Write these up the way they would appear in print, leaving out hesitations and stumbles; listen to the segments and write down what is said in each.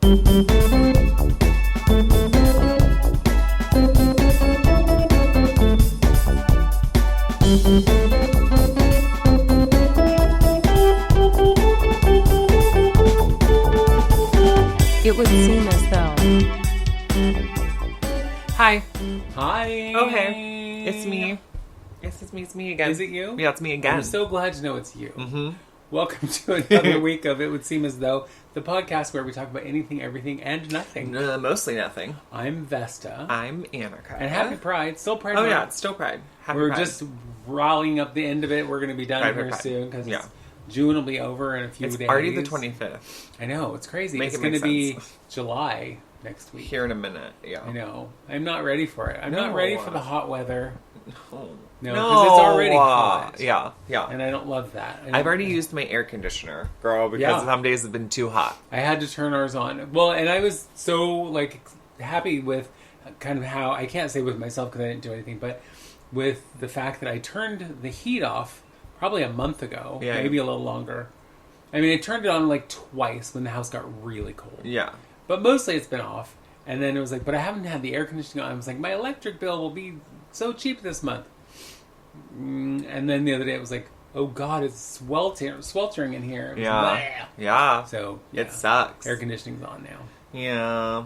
It would seem as though. Hi. Hi. Oh, hey. It's me. Yes, it's me again. Is it you? Yeah, it's me again. I'm so glad to know it's you. Mm-hmm. Welcome to another week of It Would Seem As Though, the podcast where we talk about anything, everything, and nothing. Mostly nothing. I'm Vesta. I'm Annika. And happy Pride. Still Pride Oh, Month. yeah, it's still Pride. Happy We're Pride. just rallying up the end of it. We're going to be done here soon because June will be over in a few days. It's already the 25th. I know. It's crazy. It's going to be July next week. Here in a minute, yeah. I know. I'm not ready for it. I'm not ready for the hot weather. No, because it's already hot. Yeah. And I don't love that. I've already used my air conditioner, girl, because some days have been too hot. I had to turn ours on. Well, and I was so, happy with kind of how, I can't say with myself because I didn't do anything, but with the fact that I turned the heat off probably a month ago, maybe a little longer. I mean, I turned it on twice when the house got really cold. Yeah. But mostly it's been off. And then it was but I haven't had the air conditioning on. I was like, my electric bill will be so cheap this month. And then the other day it was oh God, it's sweltering in here. Yeah. So it sucks. Air conditioning's on now. Yeah.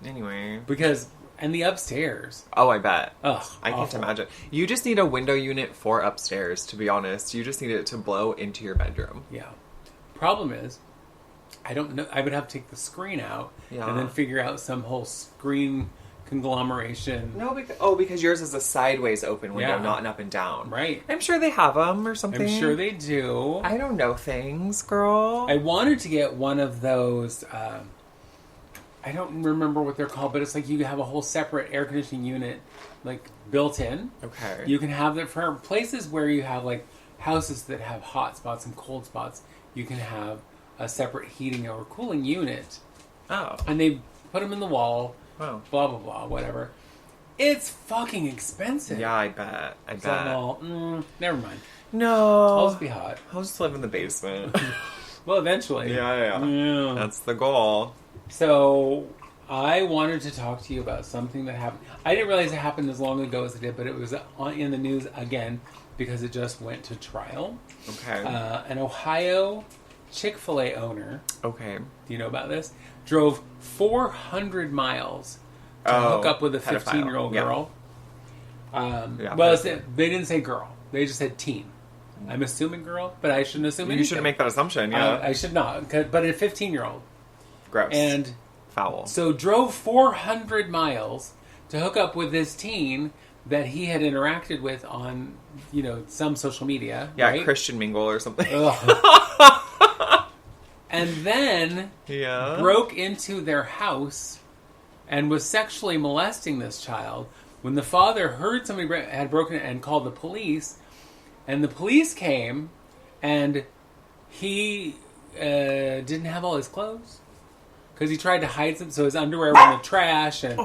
Anyway. And the upstairs. Oh, I bet. Ugh. I can't imagine. You just need a window unit for upstairs, to be honest. You just need it to blow into your bedroom. Yeah. Problem is, I don't know. I would have to take the screen out and then figure out some whole screen conglomeration. No, because yours is a sideways open window, not an up and down. Right. I'm sure they have them or something. I'm sure they do. I don't know things, girl. I wanted to get one of those. I don't remember what they're called, but it's you have a whole separate air conditioning unit, built in. Okay. You can have that for places where you have houses that have hot spots and cold spots. You can have a separate heating or cooling unit. Oh. And they put them in the wall. Oh. Blah, blah, blah, whatever. It's fucking expensive. Yeah, I bet. So, never mind. No. I'll just be hot. I'll just live in the basement. Well, eventually. Yeah. That's the goal. So, I wanted to talk to you about something that happened. I didn't realize it happened as long ago as it did, but it was in the news again because it just went to trial. Okay. An Ohio Chick-fil-A owner. Okay. Do you know about this? Drove 400 miles to hook up with a 15-year-old girl. Well, they didn't say girl. They just said teen. I'm assuming girl, but I shouldn't assume anything. You shouldn't make that assumption, yeah. I should not, but a 15-year-old. Gross. And foul. So drove 400 miles to hook up with this teen that he had interacted with on, some social media. Yeah, right? Christian Mingle or something. And then broke into their house and was sexually molesting this child. When the father heard somebody had broken it and called the police, and the police came, and he didn't have all his clothes because he tried to hide some, so his underwear was in the trash. And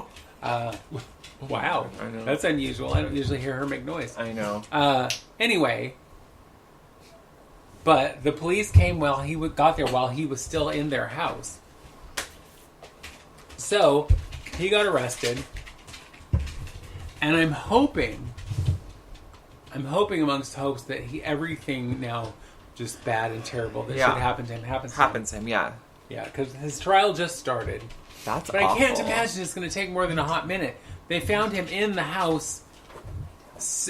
wow, that's unusual. I don't usually hear her make noise. I know. Anyway. But the police came got there while he was still in their house. So, he got arrested. And I'm hoping amongst hopes that everything now just bad and terrible that should happen to him happens to him. Yeah. Yeah, because his trial just started. But awful. I can't imagine it's going to take more than a hot minute. They found him in the house,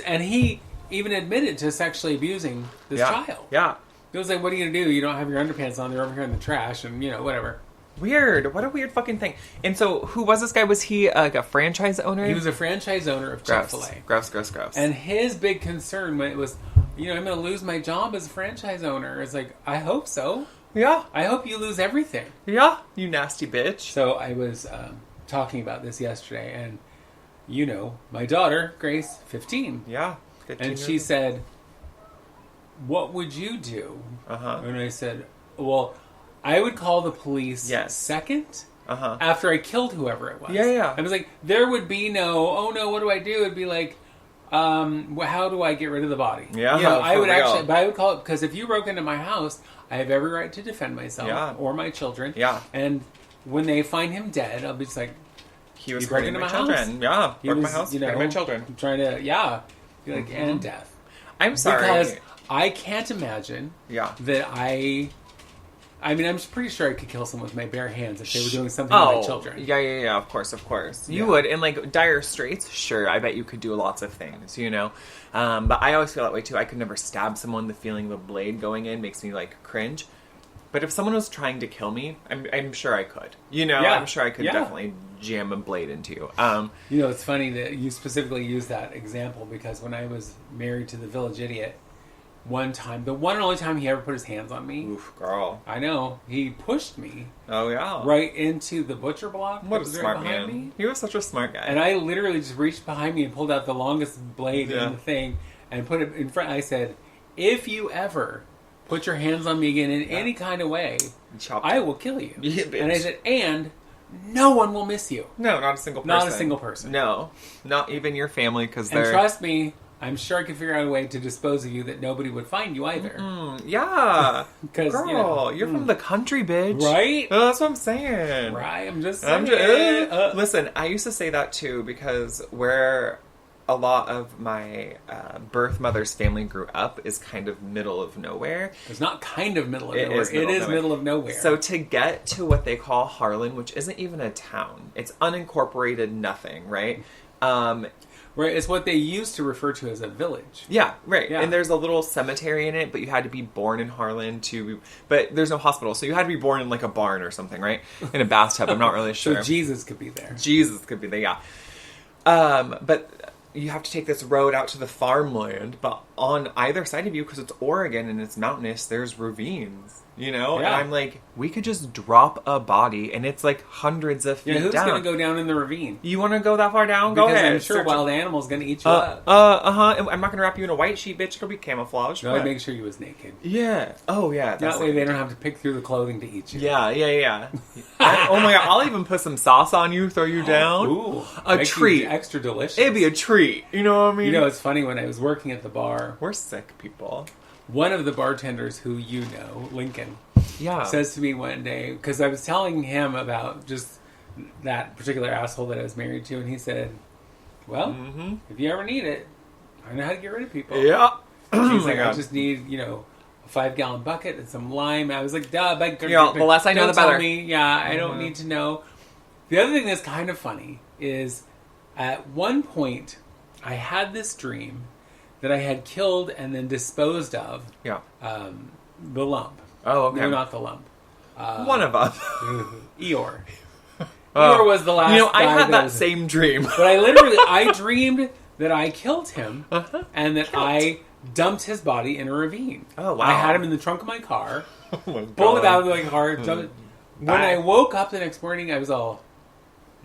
and he even admitted to sexually abusing this child. Yeah. It was what are you going to do? You don't have your underpants on. They're over here in the trash and, whatever. Weird. What a weird fucking thing. And so, who was this guy? Was he a franchise owner? He was a franchise owner of Chick-fil-A. Gross. And his big concern when it was, I'm going to lose my job as a franchise owner. It's I hope so. Yeah. I hope you lose everything. Yeah. You nasty bitch. So, I was talking about this yesterday, and, my daughter, Grace, 15. Yeah. And she said, what would you do? And I said, well, I would call the police second after I killed whoever it was. Yeah. I was there would be no, oh no, what do I do? It'd be how do I get rid of the body? Yeah, I would but I would call it, because if you broke into my house, I have every right to defend myself or my children. Yeah. And when they find him dead, I'll be just like, he was hurting my children. Yeah, broke my house, hurting my children. Trying to, be like, and death. I'm sorry. Because I can't imagine that I mean, I'm pretty sure I could kill someone with my bare hands if they were doing something to my children. Yeah, of course. You would. In, like, dire straits, sure, I bet you could do lots of things, you know? But I always feel that way, too. I could never stab someone. The feeling of a blade going in makes me, like, cringe. But if someone was trying to kill me, I'm sure I could. You know? I'm sure I could definitely jam a blade into you. You know, it's funny that you specifically use that example because when I was married to the village idiot, one time, the one and only time he ever put his hands on me. Oof, girl. I know. He pushed me. Oh, yeah. Right into the butcher block. What a smart man. Me. He was such a smart guy. And I literally just reached behind me and pulled out the longest blade in the thing and put it in front. I said, if you ever put your hands on me again in any kind of way, I will kill you. Yeah, and I said, and no one will miss you. No, not a single person. Not a single person. No. Not even your family because they're... And trust me... I'm sure I could figure out a way to dispose of you that nobody would find you either. Yeah. Girl, you're from the country, bitch. Right? Oh, that's what I'm saying. Right, I'm just saying. Listen, I used to say that too because where a lot of my birth mother's family grew up is kind of middle of nowhere. It's not kind of middle of nowhere. It is middle of nowhere. So to get to what they call Harlan, which isn't even a town, it's unincorporated nothing, right? Right, it's what they used to refer to as a village. Yeah, right. Yeah. And there's a little cemetery in it, but you had to be born in Harlan but there's no hospital, so you had to be born in like a barn or something, right? In a bathtub, I'm not really sure. So Jesus could be there. Jesus could be there, yeah. But you have to take this road out to the farmland, but on either side of you, because it's Oregon and it's mountainous, there's ravines, you know? Yeah. And I'm like, we could just drop a body, and it's like hundreds of feet down. Who's going to go down in the ravine? You want to go that far down? Go ahead. I'm sure wild animal's going to eat you up. I'm not going to wrap you in a white sheet, bitch. It'll be camouflage. No, I'd make sure you was naked. Yeah. Oh, yeah. That way they don't have to pick through the clothing to eat you. Yeah. Oh my God, I'll even put some sauce on you, throw you down. Ooh. A treat. Extra delicious. It'd be a treat. You know what I mean? You know, it's funny, when I was working at the bar... We're sick people. One of the bartenders who you know, Lincoln, says to me one day, because I was telling him about just that particular asshole that I was married to, and he said, well, if you ever need it, I know how to get rid of people. Yeah. He's like, I just need, a 5-gallon bucket and some lime. I was like, duh, but the less I know, the better. Me. I don't need to know. The other thing that's kind of funny is at one point I had this dream that I had killed and then disposed of the lump. Oh, okay. No, not the lump. One of us. Eeyore. Eeyore was the last guy I had that same dream. But I dreamed that I killed him and that I dumped his body in a ravine. Oh, wow. I had him in the trunk of my car. Oh, my God. Pulled him out of my car. When I woke up the next morning, I was all...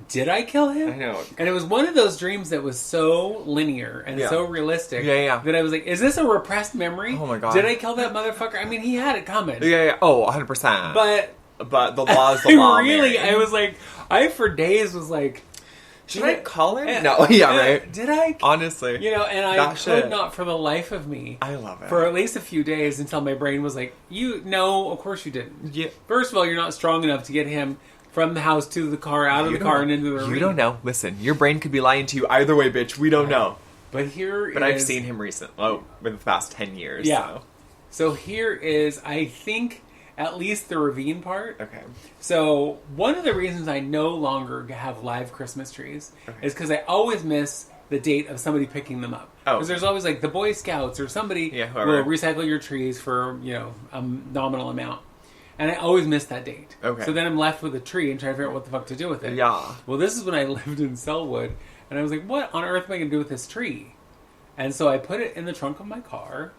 Did I kill him? I know. And it was one of those dreams that was so linear and so realistic that I was like, is this a repressed memory? Oh my God. Did I kill that motherfucker? I mean, he had it coming. Yeah. Oh, 100%. But the law is the law. Really, I was like, I for days was like, should I call him? No, yeah, right. Did I? Honestly. And I could not for the life of me. I love it. For at least a few days until my brain was like, no, of course you didn't. Yeah. First of all, you're not strong enough to get him from the house to the car, out of the car, and into the ravine. You don't know. Listen, your brain could be lying to you either way, bitch. We don't know. But I've seen him recently. In the past 10 years. Yeah. So here is, I think, at least the ravine part. Okay. So one of the reasons I no longer have live Christmas trees is because I always miss the date of somebody picking them up. Because there's always like the Boy Scouts or somebody will recycle your trees for, a nominal amount. And I always miss that date. Okay. So then I'm left with a tree and trying to figure out what the fuck to do with it. Yeah. Well, this is when I lived in Selwood. And I was like, what on earth am I going to do with this tree? And so I put it in the trunk of my car.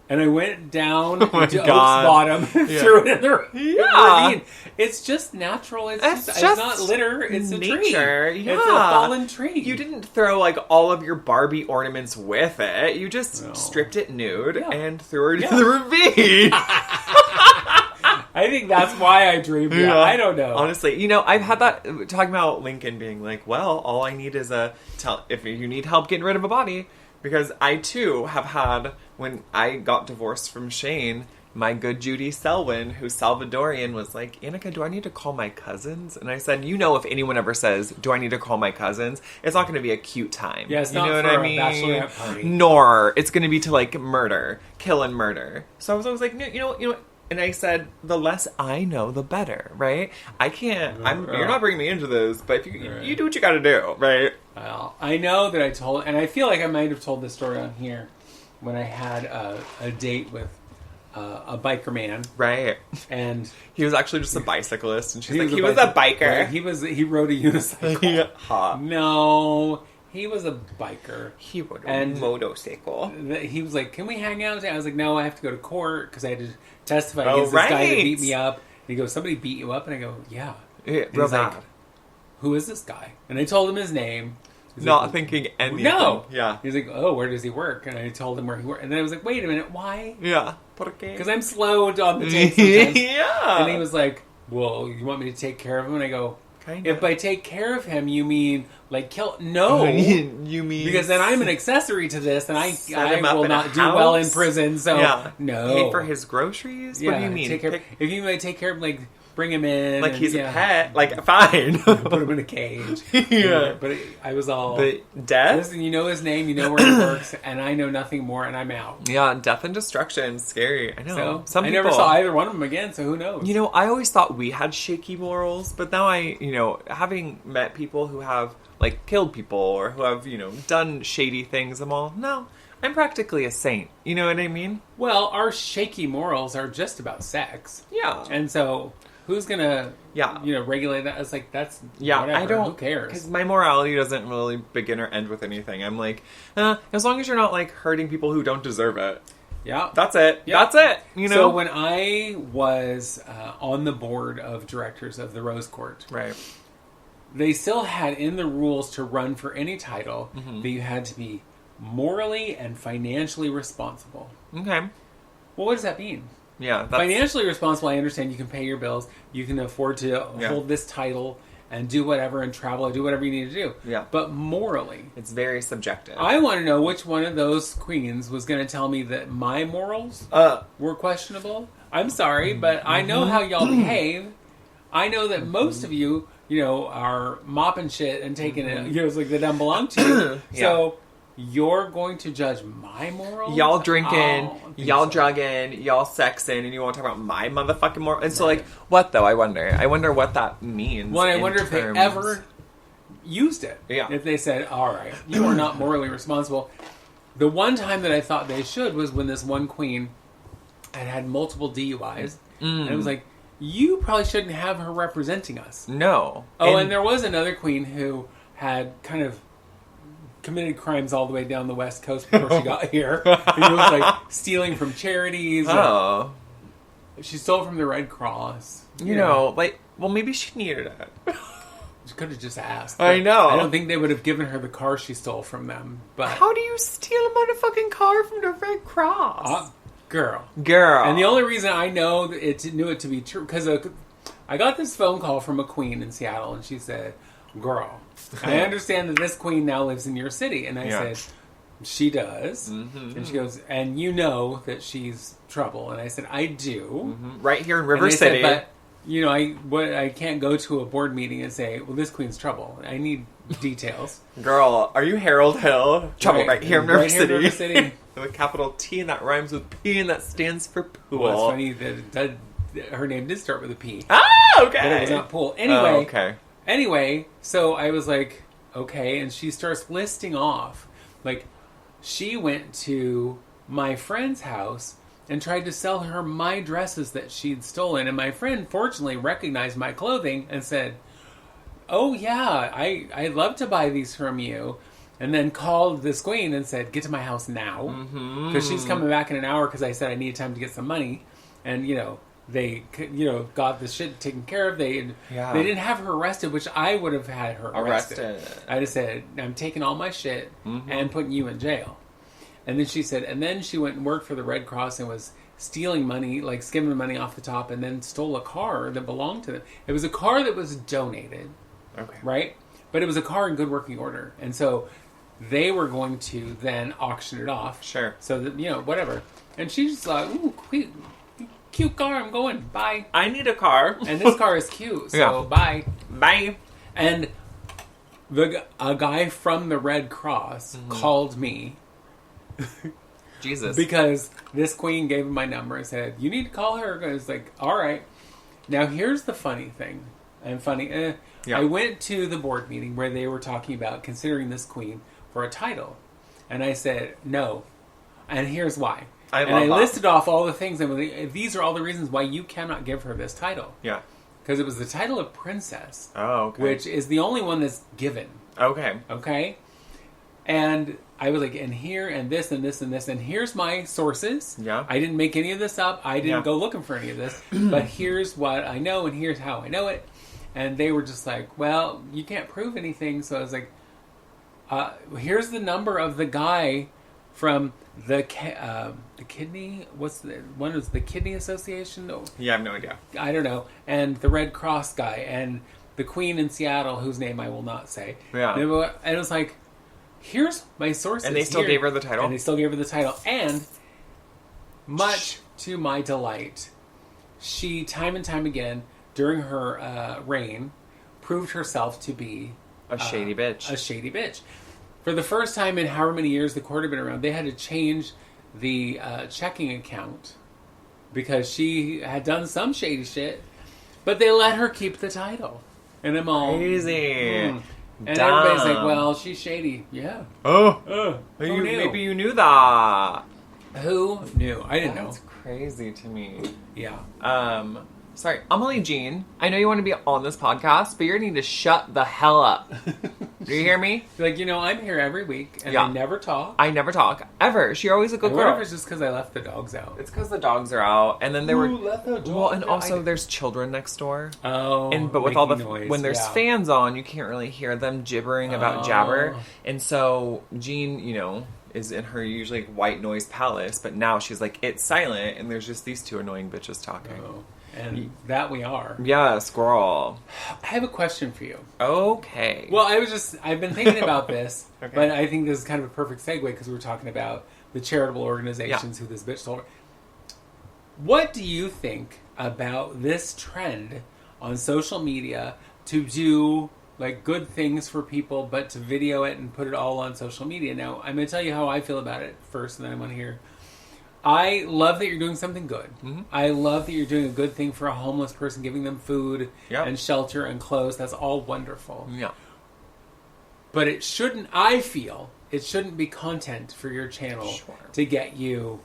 And I went down into Oaks Bottom and threw it in the ravine. It's just natural. It's not litter. It's nature. A tree. It's a fallen tree. You didn't throw like all of your Barbie ornaments with it. You just stripped it nude and threw it in the ravine. I think that's why I dreamed that. Yeah. I don't know. Honestly, I've had that talking about Lincoln being like, well, all I need is if you need help getting rid of a body. Because I, too, have had, when I got divorced from Shane, my good Judy Selwyn, who's Salvadorian, was like, Annika, do I need to call my cousins? And I said, if anyone ever says, do I need to call my cousins? It's not going to be a cute time. Yeah, it's not for a bachelorette party. Nor it's going to be to like murder, kill and murder. So I was always like, you know what? And I said, the less I know, the better, right? I can't, you're not bringing me into this, but if you do what you got to do, right? Well, I know that I told, and I feel like I might have told this story on here when I had a date with a biker man, right? And he was actually just a bicyclist, and she's like, he was a biker. Right? He rode a unicycle. No, he was a biker. He rode a motorcycle. He was like, "Can we hang out today?" I was like, "No, I have to go to court because I had to testify against this guy that beat me up." And he goes, "Somebody beat you up?" And I go, "Yeah." Real he's bad. like, "Who is this guy?" And I told him his name. He's not like, thinking anything. No. Yeah. He's like, "Oh, where does he work?" And I told him where he worked. And then I was like, "Wait a minute, why?" Yeah. Because I'm slow on the take sometimes. Yeah. And he was like, "Well, you want me to take care of him?" And I go, Kinda. "If by take care of him, you mean like kill? No, you mean because then I'm an accessory to this, and I him up will in a not do well in house? prison. So no, pay for his groceries. Yeah, What do you mean? If you might take care of him, like bring him in, like and, he's a pet. Like fine, put him in a cage. Yeah. But I was all. But death. Listen, you know his name, you know where he works, and I know nothing more, and I'm out. Yeah, death and destruction. Scary. I know. So Some I people, never saw either one of them again. So who knows? I always thought we had shaky morals, but now having met people who have like killed people or who have done shady things, I'm practically a saint. You know what I mean? Well, our shaky morals are just about sex. Yeah. And so who's gonna regulate that? It's like that's whatever. I don't. Who cares? Because my morality doesn't really begin or end with anything. I'm like, as long as you're not like hurting people who don't deserve it. Yeah, that's it. Yeah. That's it. So when I was on the board of directors of the Rose Court, right, they still had in the rules to run for any title that you had to be morally and financially responsible. Okay. Well, what does that mean? Yeah, financially responsible. I understand you can pay your bills, you can afford to hold this title and do whatever and travel or do whatever you need to do. Yeah. But morally, it's very subjective. I want to know which one of those queens was going to tell me that my morals were questionable. I'm sorry, but I know how y'all behave. I know that most of you, are mopping shit and taking it, it's like they don't belong to you. So you're going to judge my morals? Y'all drinking, y'all drugging, y'all sexing, and you want to talk about my motherfucking morals? And so, what though? I wonder what that means. Well, I wonder if they ever used it. Yeah. If they said, all right, you are not morally responsible. The one time that I thought they should was when this one queen had multiple DUIs. And it was like, you probably shouldn't have her representing us. No. Oh, and there was another queen who had kind of committed crimes all the way down the West Coast before she got here. And it was like stealing from charities. Oh. She stole from the Red Cross. Well, maybe she needed it. She could have just asked. I know. I don't think they would have given her the car she stole from them. But how do you steal a motherfucking car from the Red Cross? Girl. And the only reason I knew it to be true, because I got this phone call from a queen in Seattle, and she said, girl, I understand that this queen now lives in your city. And I said, she does. Mm-hmm. And she goes, and you know that she's trouble. And I said, I do. Mm-hmm. Right here in River City. Said, but I can't go to a board meeting and say, well, this queen's trouble. I need details. Girl, are you Harold Hill? Trouble right here in River City. With a capital T, and that rhymes with P, and that stands for pool. Well, it's funny that her name did start with a P. Ah, okay. But it was not pool. Anyway, so I was like, okay, and she starts listing off. Like, she went to my friend's house and tried to sell her my dresses that she'd stolen, and my friend fortunately recognized my clothing and said, oh yeah, I'd love to buy these from you. And then called this queen and said, get to my house now. Because she's coming back in an hour because I said I needed time to get some money. And, they, got the shit taken care of. They didn't have her arrested, which I would have had her arrested. I just said, I'm taking all my shit and putting you in jail. And then she said, and then she went and worked for the Red Cross and was stealing money, like skimming money off the top, and then stole a car that belonged to them. It was a car that was donated. Okay. Right? But it was a car in good working order. And so they were going to then auction it off. Sure. So that, whatever. And she just thought, ooh, cute car, I'm going, bye. I need a car. And this car is cute, so bye. Bye. And a guy from the Red Cross called me. Jesus. Because this queen gave him my number and said, you need to call her. I was like, all right. Now, here's the funny thing. I went to the board meeting where they were talking about considering this queen for a title. And I said, no. And here's why. I listed off all the things. And these are all the reasons why you cannot give her this title. Yeah. Because it was the title of princess. Oh, okay. Which is the only one that's given. Okay. Okay? And I was like, and here, and this, and this, and this, and here's my sources. Yeah. I didn't make any of this up. I didn't go looking for any of this. But here's what I know, and here's how I know it. And they were just like, well, you can't prove anything. So I was like, here's the number of the guy from the kidney. What's the one? Is the Kidney Association? No. Yeah, I have no idea. I don't know. And the Red Cross guy, and the Queen in Seattle, whose name I will not say. Yeah. And it was like, here's my sources. And they still gave her the title? And they still gave her the title. And much to my delight, she, time and time again, during her reign, proved herself to be a shady bitch. A shady bitch. For the first time in however many years the court had been around, they had to change the checking account because she had done some shady shit, but they let her keep the title. And I'm all... Crazy. And everybody's like, well, she's shady. Yeah. Maybe you knew that. Who knew? I didn't know. That's crazy to me. Yeah. Sorry, Amelie Jean, I know you want to be on this podcast, but you're going to need to shut the hell up. Do you hear me? Like, I'm here every week, and I never talk. I never talk. Ever. She's always a good girl. I wonder if it's just because I left the dogs out. It's because the dogs are out, and then they were... Let the dogs well, and out. also there's children next door. Oh, but with all the... noise. When there's fans on, you can't really hear them gibbering about jabber. And so, Jean, is in her usually white noise palace, but now she's like, it's silent, and there's just these two annoying bitches talking. Oh. And that we are. Yeah, squirrel. I have a question for you. Okay. Well, I've been thinking about this, but I think this is kind of a perfect segue because we were talking about the charitable organizations who this bitch told her. What do you think about this trend on social media to do good things for people, but to video it and put it all on social media? Now, I'm going to tell you how I feel about it first, and then I want to hear... I love that you're doing something good. Mm-hmm. I love that you're doing a good thing for a homeless person, giving them food and shelter and clothes. That's all wonderful. Yeah. But it shouldn't be content for your channel to get you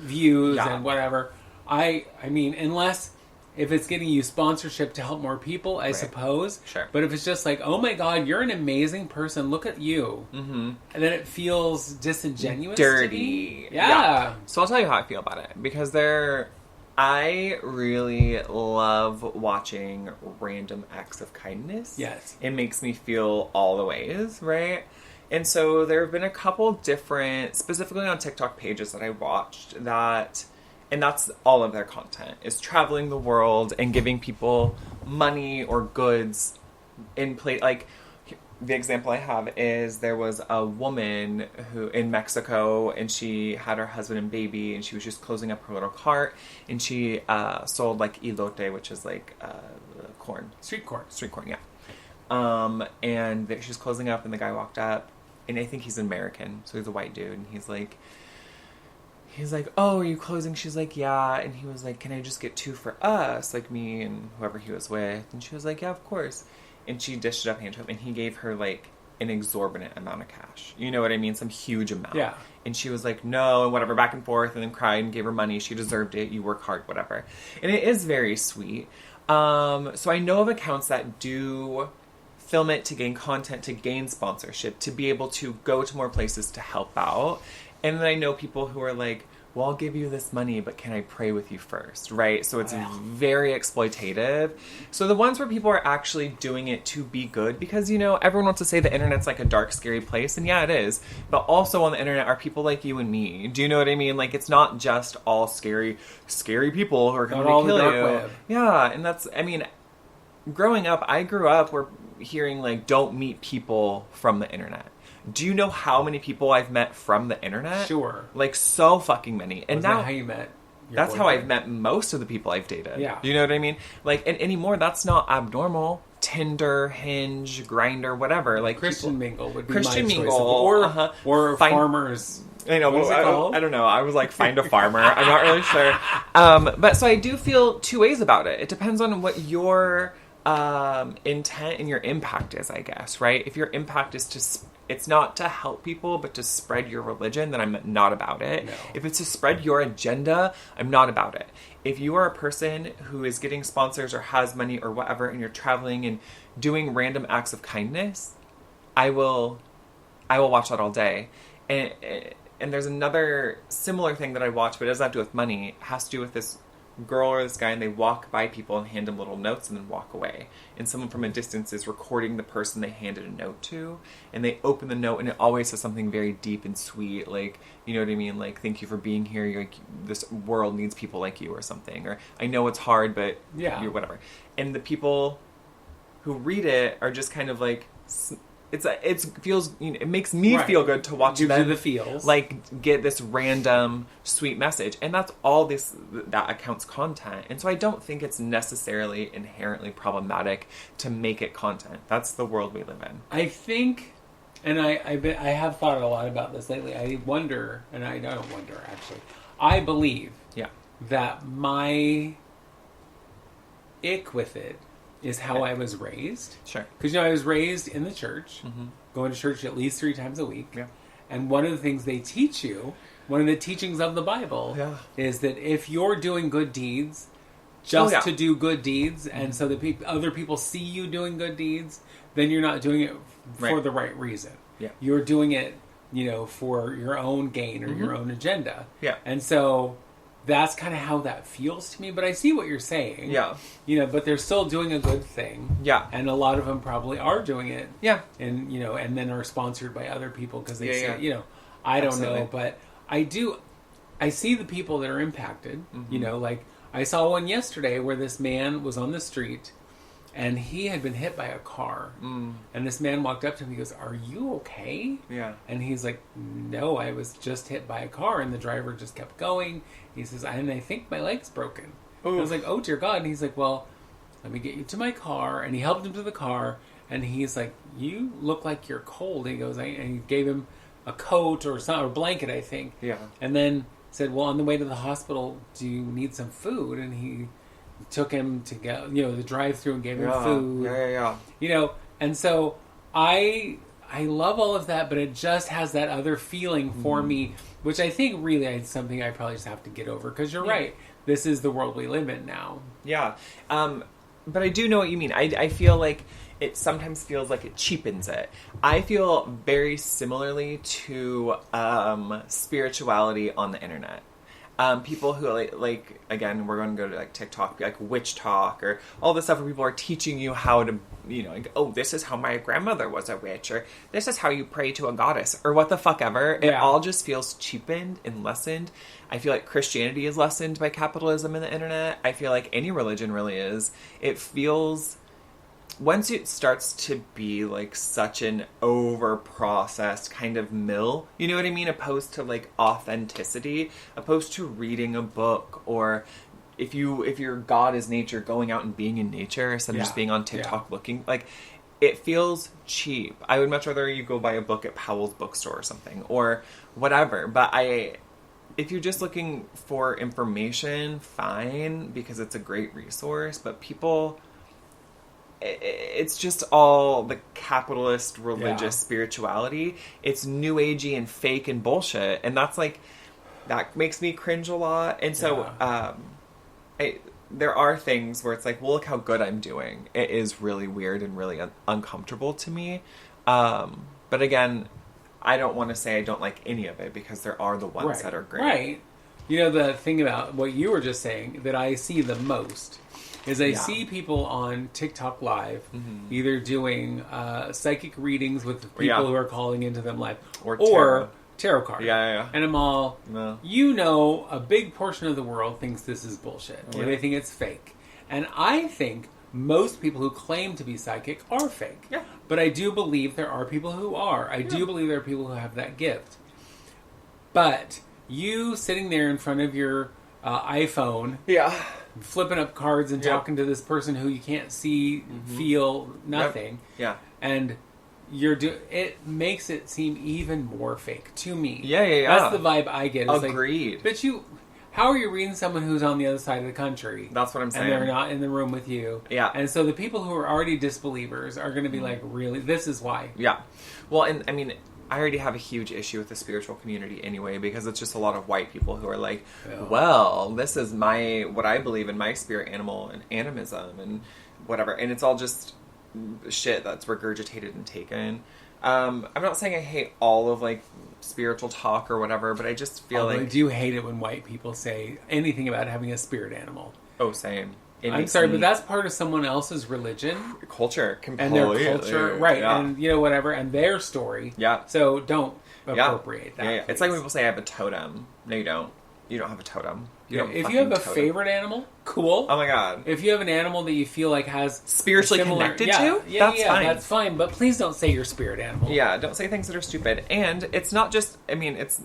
views and whatever. I mean, unless... If it's getting you sponsorship to help more people, I suppose. Sure. But if it's just like, oh my God, you're an amazing person, look at you. Mm-hmm. And then it feels disingenuous. Dirty. To me. Yeah. So I'll tell you how I feel about it. Because I really love watching random acts of kindness. Yes. It makes me feel all the ways, right? And so there have been a couple different, specifically on TikTok pages that I watched that... And that's all of their content, is traveling the world and giving people money or goods in place. Like, the example I have is there was a woman who in Mexico, and she had her husband and baby, and she was just closing up her little cart, and she sold, elote, which is corn. Street corn. Street corn, yeah. And she was closing up, and the guy walked up, and I think he's American, so he's a white dude, and he's like, oh, are you closing? She's like, yeah. And he was like, can I just get 2 for us? Like me and whoever he was with. And she was like, yeah, of course. And she dished it up, handed to him. And he gave her, an exorbitant amount of cash. You know what I mean? Some huge amount. Yeah. And she was like, no, and whatever, back and forth. And then cried and gave her money. She deserved it. You work hard, whatever. And it is very sweet. So I know of accounts that do film it to gain content, to gain sponsorship, to be able to go to more places to help out. And then I know people who are like, well, I'll give you this money, but can I pray with you first, right? So it's very exploitative. So the ones where people are actually doing it to be good, because, everyone wants to say the internet's like a dark, scary place, and yeah, it is. But also on the internet are people like you and me. Do you know what I mean? It's not just all scary people who are coming to kill you. Web. Yeah, and that's, growing up, I grew up hearing, don't meet people from the internet. Do you know how many people I've met from the internet? Sure. So fucking many. And Was now, that how you met? That's how I've met most of the people I've dated. Yeah. You know what I mean? Like, and anymore, that's not abnormal. Tinder, Hinge, Grindr, whatever. Like Christian Mingle would be Christian my Mingle, choice. Or Farmers. I know, I don't know. I was like, find a farmer. I'm not really sure. But so I do feel two ways about it. It depends on what your intent and your impact is, I guess, right? If your impact is it's not to help people, but to spread your religion, then I'm not about it. No. If it's to spread your agenda, I'm not about it. If you are a person who is getting sponsors or has money or whatever, and you're traveling and doing random acts of kindness, I will watch that all day. And there's another similar thing that I watch, but it doesn't have to do with money. It has to do with this girl or this guy, and they walk by people and hand them little notes and then walk away. And someone from a distance is recording the person they handed a note to, and they open the note, and it always says something very deep and sweet, like, you know what I mean? Like, thank you for being here. You're like, this world needs people like you, or something. Or, I know it's hard, but you're whatever. And the people who read it are just kind of like... It feels, you know, it makes me feel good to watch them the feels. Like get this random sweet message, and that's all that account's content. And so I don't think it's necessarily inherently problematic to make it content. That's the world we live in. I think, and I have thought a lot about this lately. I wonder, and I don't wonder actually. I believe that my ick with it is how I was raised. Sure. Because, I was raised in the church, going to church at least 3 times a week. Yeah. And one of the things they teach you, one of the teachings of the Bible, is that if you're doing good deeds, to do good deeds, and so that other people see you doing good deeds, then you're not doing it for the right reason. Yeah. You're doing it, for your own gain or your own agenda. Yeah. And so... that's kind of how that feels to me, but I see what you're saying. Yeah. But they're still doing a good thing. Yeah. And a lot of them probably are doing it. Yeah. And, and then are sponsored by other people because they say, yeah. I don't Absolutely. know, but I see the people that are impacted. Like I saw one yesterday where this man was on the street and he had been hit by a car. And this man walked up to him and he goes, "Are you okay?" Yeah. And he's like, "No, I was just hit by a car." And the driver just kept going. He says, "And I think my leg's broken." And I was like, "Oh, dear God." And he's like, "Well, let me get you to my car." And he helped him to the car. And he's like, "You look like you're cold." And he goes, and he gave him a coat or something, or blanket, I think. Yeah. And then said, "Well, on the way to the hospital, do you need some food?" And he took him to go, the drive-through and gave him food. Yeah. And so I love all of that, but it just has that other feeling for me, which I think really is something I probably just have to get over. Because you're right, this is the world we live in now. Yeah, but I do know what you mean. I feel like it sometimes feels like it cheapens it. I feel very similarly to spirituality on the internet. People who like again, we're going to go to like TikTok, like witch talk or all this stuff where people are teaching you how to, like, oh, this is how my grandmother was a witch, or this is how you pray to a goddess, or what the fuck ever. It all just feels cheapened and lessened. I feel like Christianity is lessened by capitalism and the internet. I feel like any religion really is. It feels... once it starts to be like such an over-processed kind of mill, you know what I mean? Opposed to like authenticity, opposed to reading a book, or if your God is nature, going out and being in nature instead of just being on TikTok looking, like, it feels cheap. I would much rather you go buy a book at Powell's bookstore or something, or whatever. But if you're just looking for information, fine, because it's a great resource, but people... it's just all the capitalist religious spirituality. It's new agey and fake and bullshit, and that's like, that makes me cringe a lot. And so there are things where it's like, well, look how good I'm doing. It is really weird and really uncomfortable to me, but again, I don't want to say I don't like any of it, because there are the ones that are great. The thing about what you were just saying that I see the most is I see people on TikTok Live either doing psychic readings with people who are calling into them live, or tarot cards. And I'm all, a big portion of the world thinks this is bullshit, or they think it's fake. And I think most people who claim to be psychic are fake. But I do believe there are people who are. I do believe there are people who have that gift. But you sitting there in front of your iPhone. Yeah. Flipping up cards and talking to this person who you can't see, feel, nothing. Yeah. And it makes it seem even more fake to me. Yeah. That's the vibe I get. It's Agreed. But how are you reading someone who's on the other side of the country? That's what I'm saying. And they're not in the room with you. Yeah. And so the people who are already disbelievers are going to be like, really? This is why. Yeah. Well, and I mean, I already have a huge issue with the spiritual community anyway, because it's just a lot of white people who are like, well, this is what I believe in, my spirit animal and animism and whatever. And it's all just shit that's regurgitated and taken. I'm not saying I hate all of like spiritual talk or whatever, but I just feel like I do hate it when white people say anything about having a spirit animal. Oh, same. I'm sorry, but that's part of someone else's religion, culture, completely. And their culture, right? Yeah. And whatever, and their story. Yeah. So don't appropriate that. Yeah. It's like when people say I have a totem. No, you don't. You don't have a totem. If you have a favorite animal, cool. Oh my god. If you have an animal that you feel like has spiritually connected to, that's fine. That's fine. But please don't say your spirit animal. Yeah, don't say things that are stupid. And it's not just. I mean, it's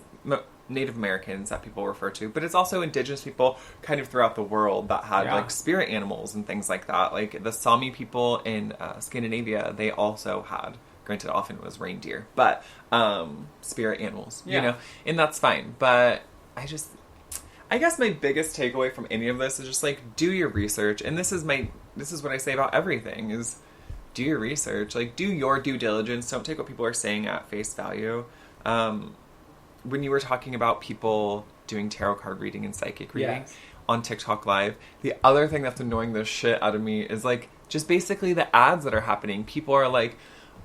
Native Americans that people refer to, but it's also indigenous people kind of throughout the world that had like spirit animals and things like that. Like the Sami people in Scandinavia, they also had. Granted, often it was reindeer, but spirit animals. You know, and that's fine. But I guess my biggest takeaway from any of this is just like do your research, and this is what I say about everything: is do your research, like do your due diligence. Don't take what people are saying at face value. When you were talking about people doing tarot card reading and psychic reading on TikTok Live, the other thing that's annoying the shit out of me is like just basically the ads that are happening. People are like,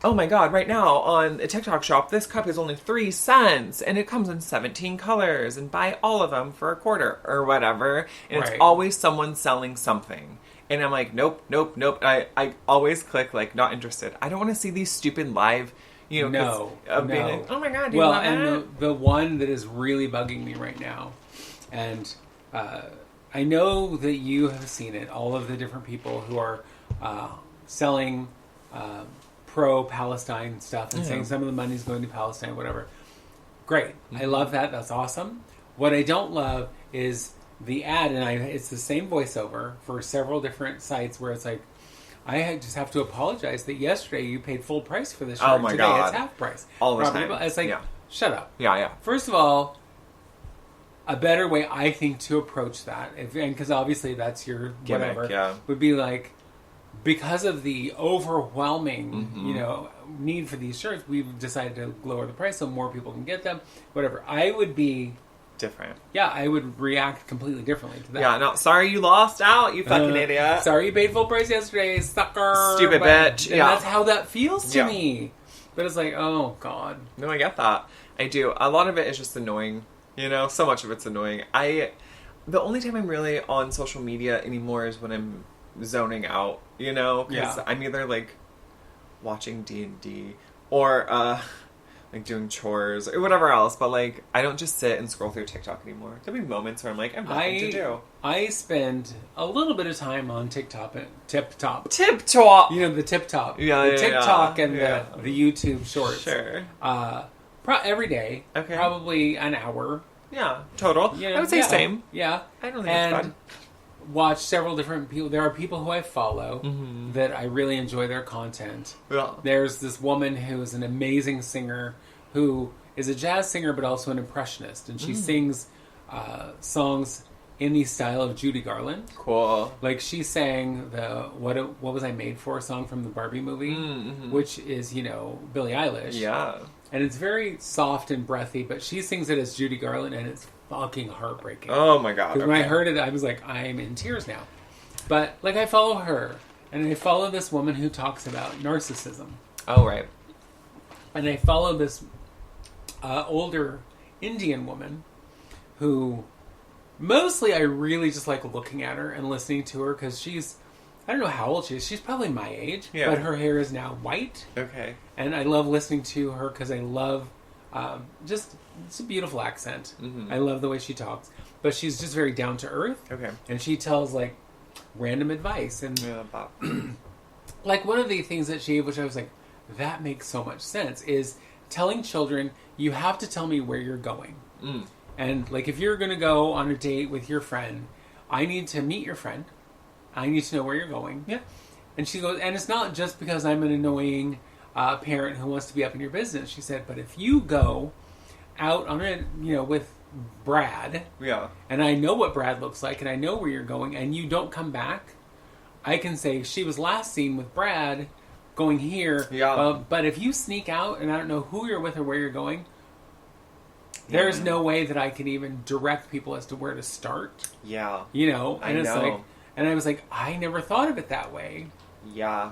oh my god, right now on a TikTok shop, this cup is only 3 cents and it comes in 17 colors and buy all of them for $0.25 or whatever. And it's always someone selling something. And I'm like, nope. I always click like not interested. I don't want to see these stupid live, being like, oh my god, do you love that? The one that is really bugging me right now, and I know that you have seen it, all of the different people who are selling pro-Palestine stuff and saying some of the money's going to Palestine, whatever. Great. I love that. That's awesome. What I don't love is the ad, and it's the same voiceover for several different sites where it's like, I just have to apologize that yesterday you paid full price for this shirt. Oh my Today god. it's half price. All the time. It's like, shut up. Yeah. First of all, a better way, I think, to approach that, and because obviously that's your gimmick, whatever, would be like, because of the overwhelming, need for these shirts, we've decided to lower the price so more people can get them. Whatever. I would be different. Yeah, I would react completely differently to that. Yeah, no, sorry you lost out, you fucking idiot. Sorry you paid full price yesterday, sucker. Stupid bitch. Yeah. That's how that feels to me. But it's like, oh, God. No, I get that. I do. A lot of it is just annoying. So much of it's annoying. The only time I'm really on social media anymore is when I'm zoning out, because I'm either like watching D&D or like doing chores or whatever else, but like I don't just sit and scroll through TikTok anymore. There'll be moments where I'm like, I'm nothing to do. I spend a little bit of time on TikTok. Tip Top. The Tip Top. Yeah, the TikTok and the YouTube shorts. Sure. Every day. Okay. Probably an hour. Yeah, total. I would say same. Yeah. I don't think it's fun. Watch several different people. There are people who I follow that I really enjoy their content. Yeah. There's this woman who is an amazing singer who is a jazz singer but also an impressionist, and she sings songs in the style of Judy Garland. Cool. Like she sang the What Was I Made For song from the Barbie movie, which is, Billie Eilish. Yeah. And it's very soft and breathy, but she sings it as Judy Garland, and it's fucking heartbreaking. Oh my god. Because when I heard it, I was like, I'm in tears now. But, like, I follow her, and I follow this woman who talks about narcissism. Oh, right. And I follow this older Indian woman who, mostly I really just like looking at her and listening to her, because she's, I don't know how old she is. She's probably my age, but her hair is now white. Okay. And I love listening to her because I love it's a beautiful accent. I love the way she talks. But she's just very down to earth. Okay. And she tells, like, random advice. And, like, one of the things that she, which I was like, that makes so much sense, is telling children, you have to tell me where you're going. And, like, if you're going to go on a date with your friend, I need to meet your friend. I need to know where you're going. Yeah. And she goes, and it's not just because I'm an annoying parent who wants to be up in your business. She said, but if you go out on a, with Brad. Yeah. And I know what Brad looks like, and I know where you're going, and you don't come back, I can say, she was last seen with Brad going here. Yeah. But if you sneak out, and I don't know who you're with or where you're going, there's no way that I can even direct people as to where to start. Yeah. And I it's know. like, and I was like, I never thought of it that way. Yeah.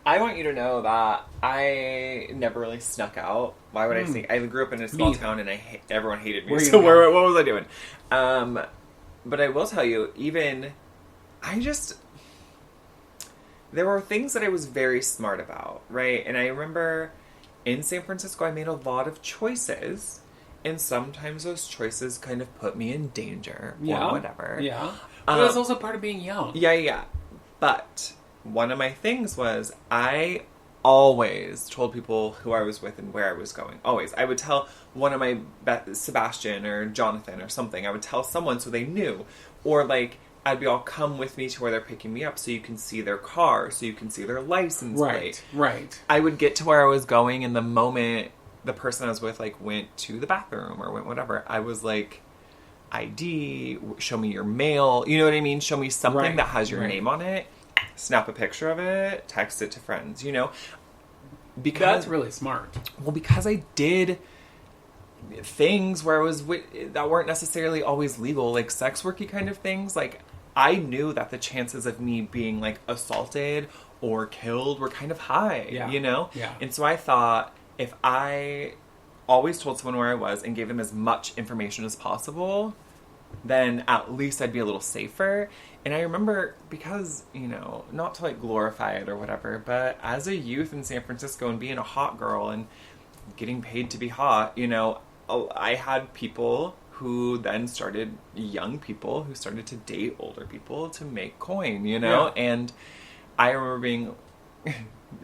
I want you to know that I never really snuck out. Why would I sneak? I grew up in a small town and everyone hated me. So what was I doing? But I will tell you, there were things that I was very smart about, right? And I remember in San Francisco, I made a lot of choices. And sometimes those choices kind of put me in danger or whatever. Yeah. But it's also part of being young. Yeah. But one of my things was I always told people who I was with and where I was going. Always. I would tell one of my, Sebastian or Jonathan or something. I would tell someone so they knew. Or like, I'd be all, come with me to where they're picking me up so you can see their car, so you can see their license plate. Right. I would get to where I was going, and the moment the person I was with, like, went to the bathroom or went whatever, I was like, ID, show me your mail, you know what I mean? Show me something that has your name on it, snap a picture of it, text it to friends, Because that's really smart. Well, because I did things where I was that weren't necessarily always legal, like sex worky kind of things, like, I knew that the chances of me being, like, assaulted or killed were kind of high, Yeah. And so I thought, if I always told someone where I was and gave them as much information as possible, then at least I'd be a little safer. And I remember, because, not to, like, glorify it or whatever, but as a youth in San Francisco and being a hot girl and getting paid to be hot, I had people who then started, young people who started to date older people to make coin, And I remember being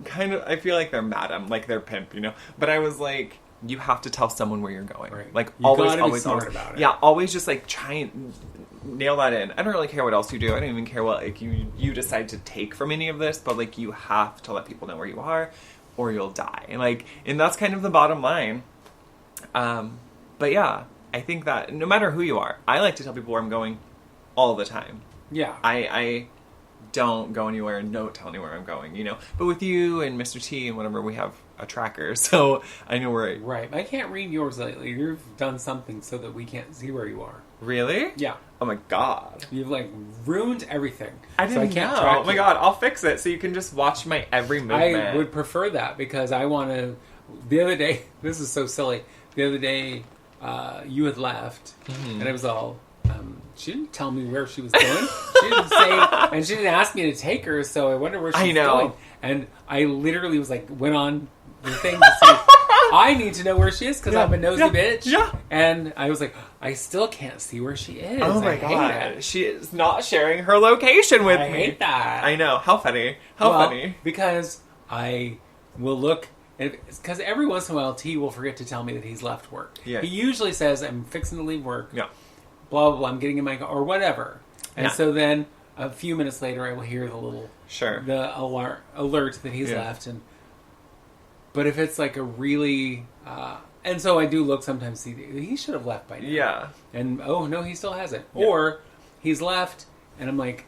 kind of, I feel like they're madam, like they're pimp, But I was like, you have to tell someone where you're going. Right. Like, you always smart about it. Yeah, always just, like, try and nail that in. I don't really care what else you do. I don't even care what, like, you decide to take from any of this, but, like, you have to let people know where you are or you'll die. And that's kind of the bottom line. But yeah, I think that no matter who you are, I like to tell people where I'm going all the time. Yeah. I don't go anywhere and don't tell anywhere I'm going, But with you and Mr. T and whatever, we have a tracker, so I know where... Right. I can't read yours lately. You've done something so that we can't see where you are. Really? Yeah. Oh my god. You've, like, ruined everything. I didn't know. Oh my god, I'll fix it so you can just watch my every movement. I would prefer that because I want to... The other day... This is so silly. The other day, you had left, and I was all... she didn't tell me where she was going. She didn't say... And she didn't ask me to take her, so I wonder where she's going. And I literally was like... Went on the thing to see... I need to know where she is because I'm a nosy bitch. Yeah. And I was like, I still can't see where she is. Oh my god. She is not sharing her location with me. I hate that. I know. How funny. How funny. Because I will look... Because every once in a while, T will forget to tell me that he's left work. Yeah. He usually says, I'm fixing to leave work. Yeah. Blah, blah, blah, I'm getting in my car, or whatever. And so then, a few minutes later, I will hear the little... The alert that he's left. But if it's like a really... and so I do look sometimes, see, he should have left by now. Yeah. And, oh, no, he still hasn't. Yeah. Or, he's left, and I'm like,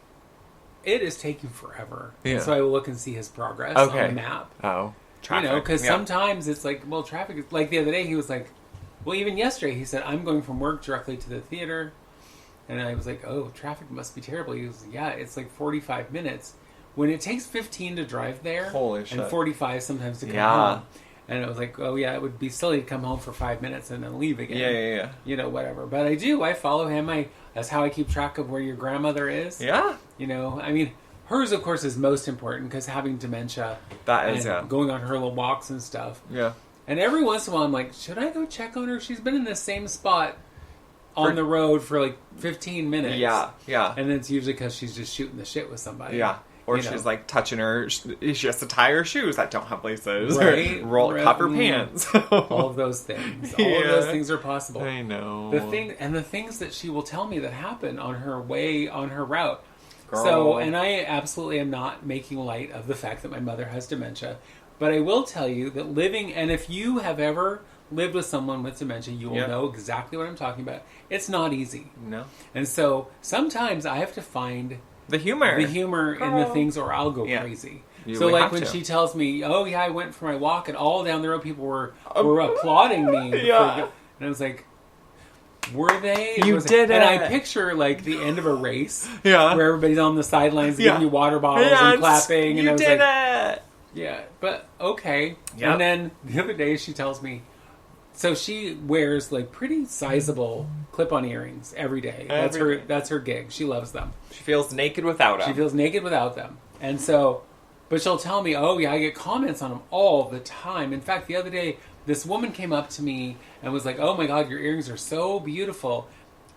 it is taking forever. Yeah. And so I will look and see his progress on the map. Oh. Traffic. Because sometimes it's like, well, traffic is... Like the other day, he was like... Well, even yesterday, he said, I'm going from work directly to the theater. And I was like, oh, traffic must be terrible. He was, yeah, it's like 45 minutes. When it takes 15 to drive there... Holy shit. And 45 sometimes to come home. And I was like, oh, yeah, it would be silly to come home for 5 minutes and then leave again. Yeah. Whatever. But I do. I follow him. That's how I keep track of where your grandmother is. Yeah. I mean... Hers, of course, is most important because having dementia. That is, going on her little walks and stuff. Yeah. And every once in a while, I'm like, should I go check on her? She's been in the same spot on the road for like 15 minutes. Yeah. And then it's usually because she's just shooting the shit with somebody. Yeah. Or she's like touching her, she has to tie her shoes that don't have laces. Right. Or cuff her pants. All of those things. All of those things are possible. I know. The things that she will tell me that happen on her route. Girl. So, and I absolutely am not making light of the fact that my mother has dementia. But I will tell you that and if you have ever lived with someone with dementia, you will know exactly what I'm talking about. It's not easy. No. And so sometimes I have to find the humor in the things, or I'll go crazy. So like when she tells me, "Oh yeah, I went for my walk," and all down the road people were applauding me. And I was like, "Were they?" You did it. And I picture like the end of a race, where everybody's on the sidelines giving you water bottles and clapping. And I was did like, it. Yeah, but okay. Yep. And then the other day she tells me. So she wears like pretty sizable clip-on earrings every day. That's her gig. She loves them. She feels naked without them. And so, but she'll tell me, "Oh yeah, I get comments on them all the time." In fact, the other day, this woman came up to me and was like, "Oh my God, your earrings are so beautiful."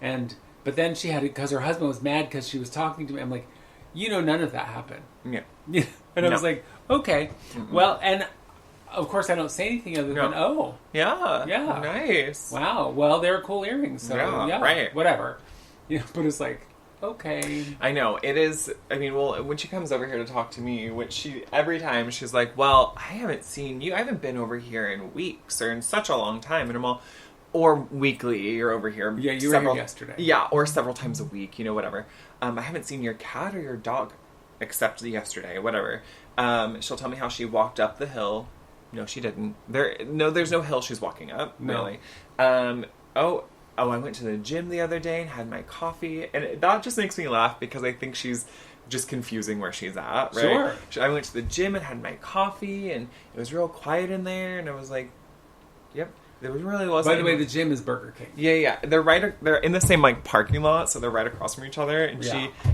But then she had it because her husband was mad because she was talking to me. I'm like, none of that happened. Yeah. And I was like, okay, well, and. Of course, I don't say anything other than, oh. Yeah. Yeah. Nice. Wow. Well, they're cool earrings. So, right. Whatever. But it's like, okay. I know. It is. I mean, well, when she comes over here to talk to me, every time she's like, well, I haven't seen you. I haven't been over here in weeks or in such a long time. And I'm all, or weekly, you're over here. Yeah, you were here yesterday. Yeah, or several times a week, whatever. I haven't seen your cat or your dog except yesterday, whatever. She'll tell me how she walked up the hill. No, she didn't. There's no hill she's walking up. No. Really. I went to the gym the other day and had my coffee, and that just makes me laugh because I think she's just confusing where she's at. Right? Sure. I went to the gym and had my coffee, and it was real quiet in there, and I was like, "Yep." There really wasn't. By the way, the gym is Burger King. Yeah. They're in the same parking lot, so they're right across from each other. And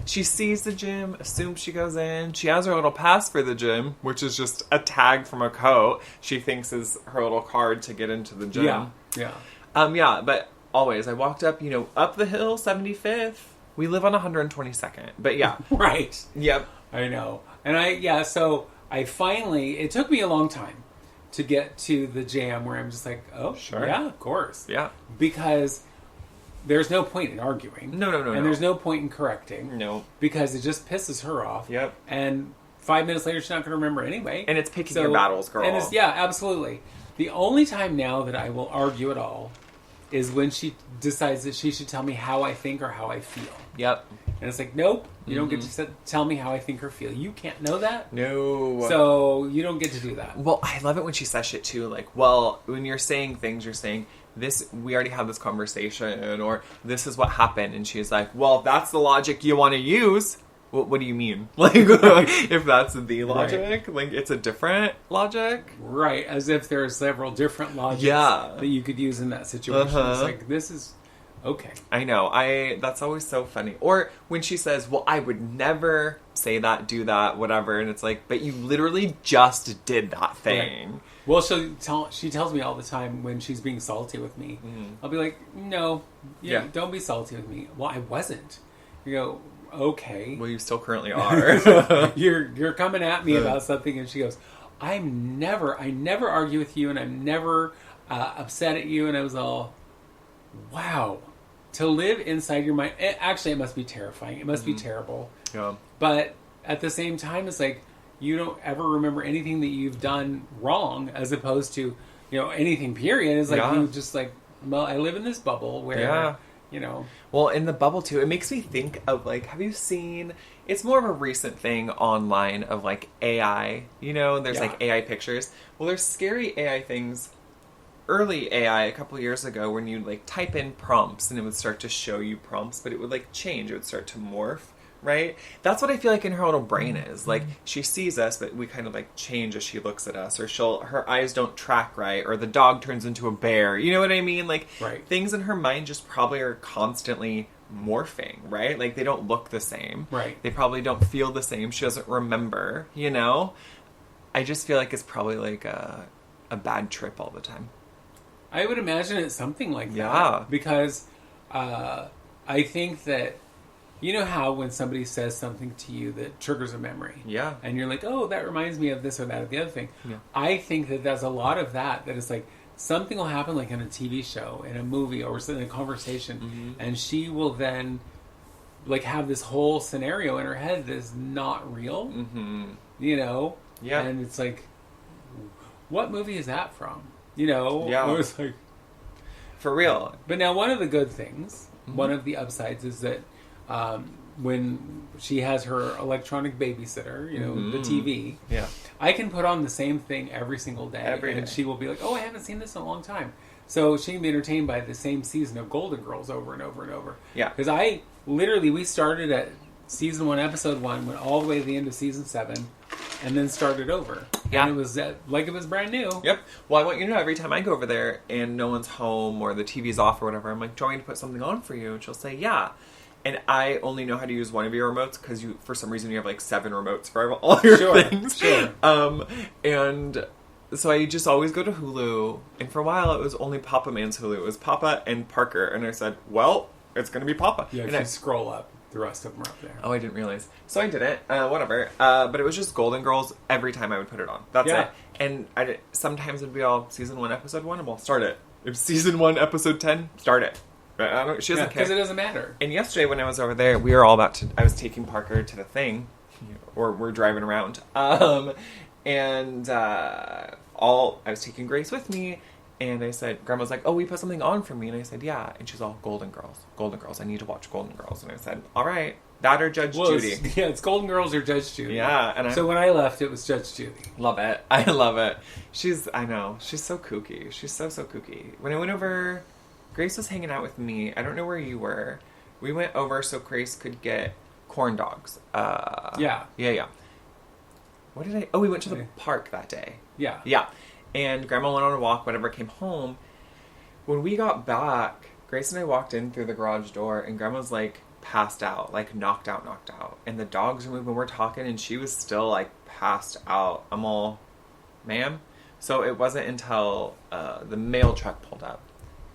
she sees the gym, assumes she goes in. She has her little pass for the gym, which is just a tag from a coat. She thinks is her little card to get into the gym. Yeah. But always I walked up, up the hill, 75th. We live on 122nd, but yeah. Right. Yep. I know, and so I finally. It took me a long time to get to the jam where I'm just like, oh, sure. Yeah, of course. Yeah. Because there's no point in arguing. No. And there's no point in correcting. No. Because it just pisses her off. Yep. And 5 minutes later, she's not going to remember anyway. And it's picking your battles, girl. And absolutely. The only time now that I will argue at all is when she decides that she should tell me how I think or how I feel. Yep. And it's like, nope, you don't get to tell me how I think or feel. You can't know that. No. So you don't get to do that. Well, I love it when she says shit too. Like, well, when you're saying things, you're saying, this, we already had this conversation, or this is what happened. And she's like, well, if that's the logic you want to use, what do you mean? Like, if that's the logic, like, it's a different logic? Right, as if there are several different logics that you could use in that situation. It's like, this is... Okay. I know. That's always so funny. Or when she says, well, I would never say that, do that, whatever. And it's like, but you literally just did that thing. Right. Well, she tells me all the time when she's being salty with me. Mm-hmm. I'll be like, no, don't be salty with me. Well, I wasn't. You go, okay. Well, you still currently are. You're coming at me about something. And she goes, I never argue with you, and I'm never upset at you. And I was all, wow. To live inside your mind, it must be terrifying. It must be terrible. Yeah. But at the same time, it's like you don't ever remember anything that you've done wrong, as opposed to, anything. Period. It's like you just like, well, I live in this bubble where, Well, in the bubble too, it makes me think of have you seen? It's more of a recent thing online of AI. There's AI pictures. Well, there's scary AI things. Early AI a couple years ago when you type in prompts and it would start to show you prompts, but it would change. It would start to morph, right? That's what I feel like in her little brain is. She sees us, but we kind of change as she looks at us, or her eyes don't track right, or the dog turns into a bear. You know what I mean? Right. Things in her mind just probably are constantly morphing, right? They don't look the same. Right. They probably don't feel the same. She doesn't remember, I just feel like it's probably a bad trip all the time. I would imagine it's something like that. Yeah. Because I think that You know how when somebody says something to you that triggers a memory? Yeah. And you're like, oh, that reminds me of this or that or the other thing. Yeah. I think that there's a lot of that is like, something will happen like in a TV show, in a movie, or in a conversation, and she will then like have this whole scenario in her head that is not real. You know? Yeah. And it's like, what movie is that from? You know? Yeah. It was like... For real. But now one of the good things, one of the upsides is that when she has her electronic babysitter, you know, the TV, I can put on the same thing every single day. And she will be like, oh, I haven't seen this in a long time. So she can be entertained by the same season of Golden Girls over and over and over. Yeah. Because we started at season 1, episode 1, went all the way to the end of season 7, and then started over. Yeah. And it was like it was brand new. Yep. Well, I want you to know, every time I go over there and no one's home or the TV's off or whatever, I'm like, do you want me to put something on for you? And she'll say, yeah. And I only know how to use one of your remotes because for some reason, you have like 7 remotes for all your things. Sure. And so I just always go to Hulu. And for a while, it was only Papa Man's Hulu. It was Papa and Parker. And I said, well, it's going to be Papa. Yeah, and if you scroll up, the rest of them are up there. Oh, I didn't realize. So I did it. Whatever. But it was just Golden Girls every time I would put it on. That's it. And sometimes it'd be all season 1, episode 1, and we'll start it. If season 1, episode 10, start it. She doesn't care. Because it doesn't matter. And yesterday when I was over there, we were all I was taking Parker to the thing, or we're driving around, and I was taking Grace with me, and I said, Grandma's like, oh, we put something on for me, and I said, yeah, and she's all, Golden Girls, I need to watch Golden Girls, and I said, all right, that or Judge Judy. It's Golden Girls or Judge Judy. Yeah, and so when I left, it was Judge Judy. Love it. I love it. She's so kooky. She's so kooky. When I went over, Grace was hanging out with me. I don't know where you were. We went over so Grace could get corn dogs. Yeah. What did I... Oh, we went to the park that day. Yeah. Yeah. And Grandma went on a walk, whatever, came home. When we got back, Grace and I walked in through the garage door, and Grandma's, like, passed out. Like, knocked out. And the dogs were moving. We're talking, and she was still, like, passed out. I'm all, ma'am? So it wasn't until the mail truck pulled up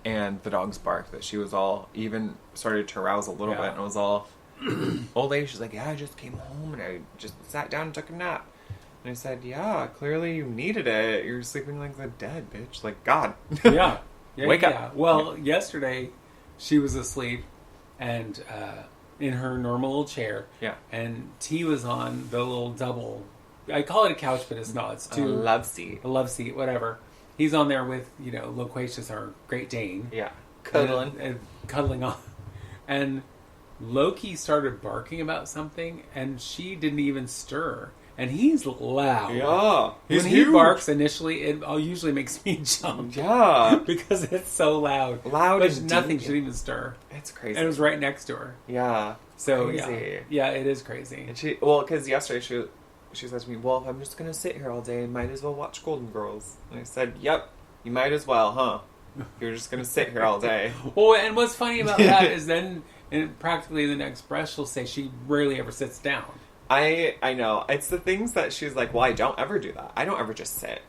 and the dogs barked that she was all, even started to arouse a little bit, and was all, old lady, she's like, yeah, I just came home, and I just sat down and took a nap. And I said, yeah, clearly you needed it. You're sleeping like the dead, bitch. Like, God. Yeah. Wake up. Well, yesterday, she was asleep, and in her normal little chair. Yeah. And T was on the little double, I call it a couch, but it's not. It's a love seat. A love seat, whatever. He's on there with, Loquacious, our Great Dane. Yeah. Cuddling. And cuddling on. And Loki started barking about something, and she didn't even stir. And he's loud. Yeah. When he barks initially, it usually makes me jump. Yeah. Because it's so loud. But nothing should even stir. It's crazy. And it was right next to her. Yeah. So, crazy. Yeah, it is crazy. And because yesterday she said to me, well, if I'm just going to sit here all day, I might as well watch Golden Girls. And I said, yep, you might as well, huh? You're just going to sit here all day. Well, and what's funny about that is then, in practically the next breath, she'll say she rarely ever sits down. I know. It's the things that she's like, well, I don't ever do that. I don't ever just sit.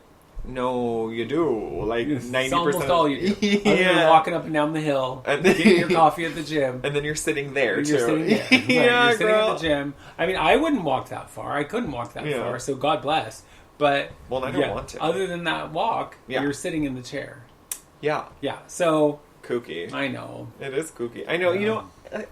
No, you do. Like, 90%. It's almost all you do. Other than walking up and down the hill, and then, getting your coffee at the gym. And then you're sitting there, too. You're sitting there. Right. Yeah, you're sitting at the gym. I mean, I wouldn't walk that far. I couldn't walk that far, so God bless. But, well, I don't want to. Other than that walk, you're sitting in the chair. Yeah. Yeah, so... Kooky. I know. It is kooky. I know.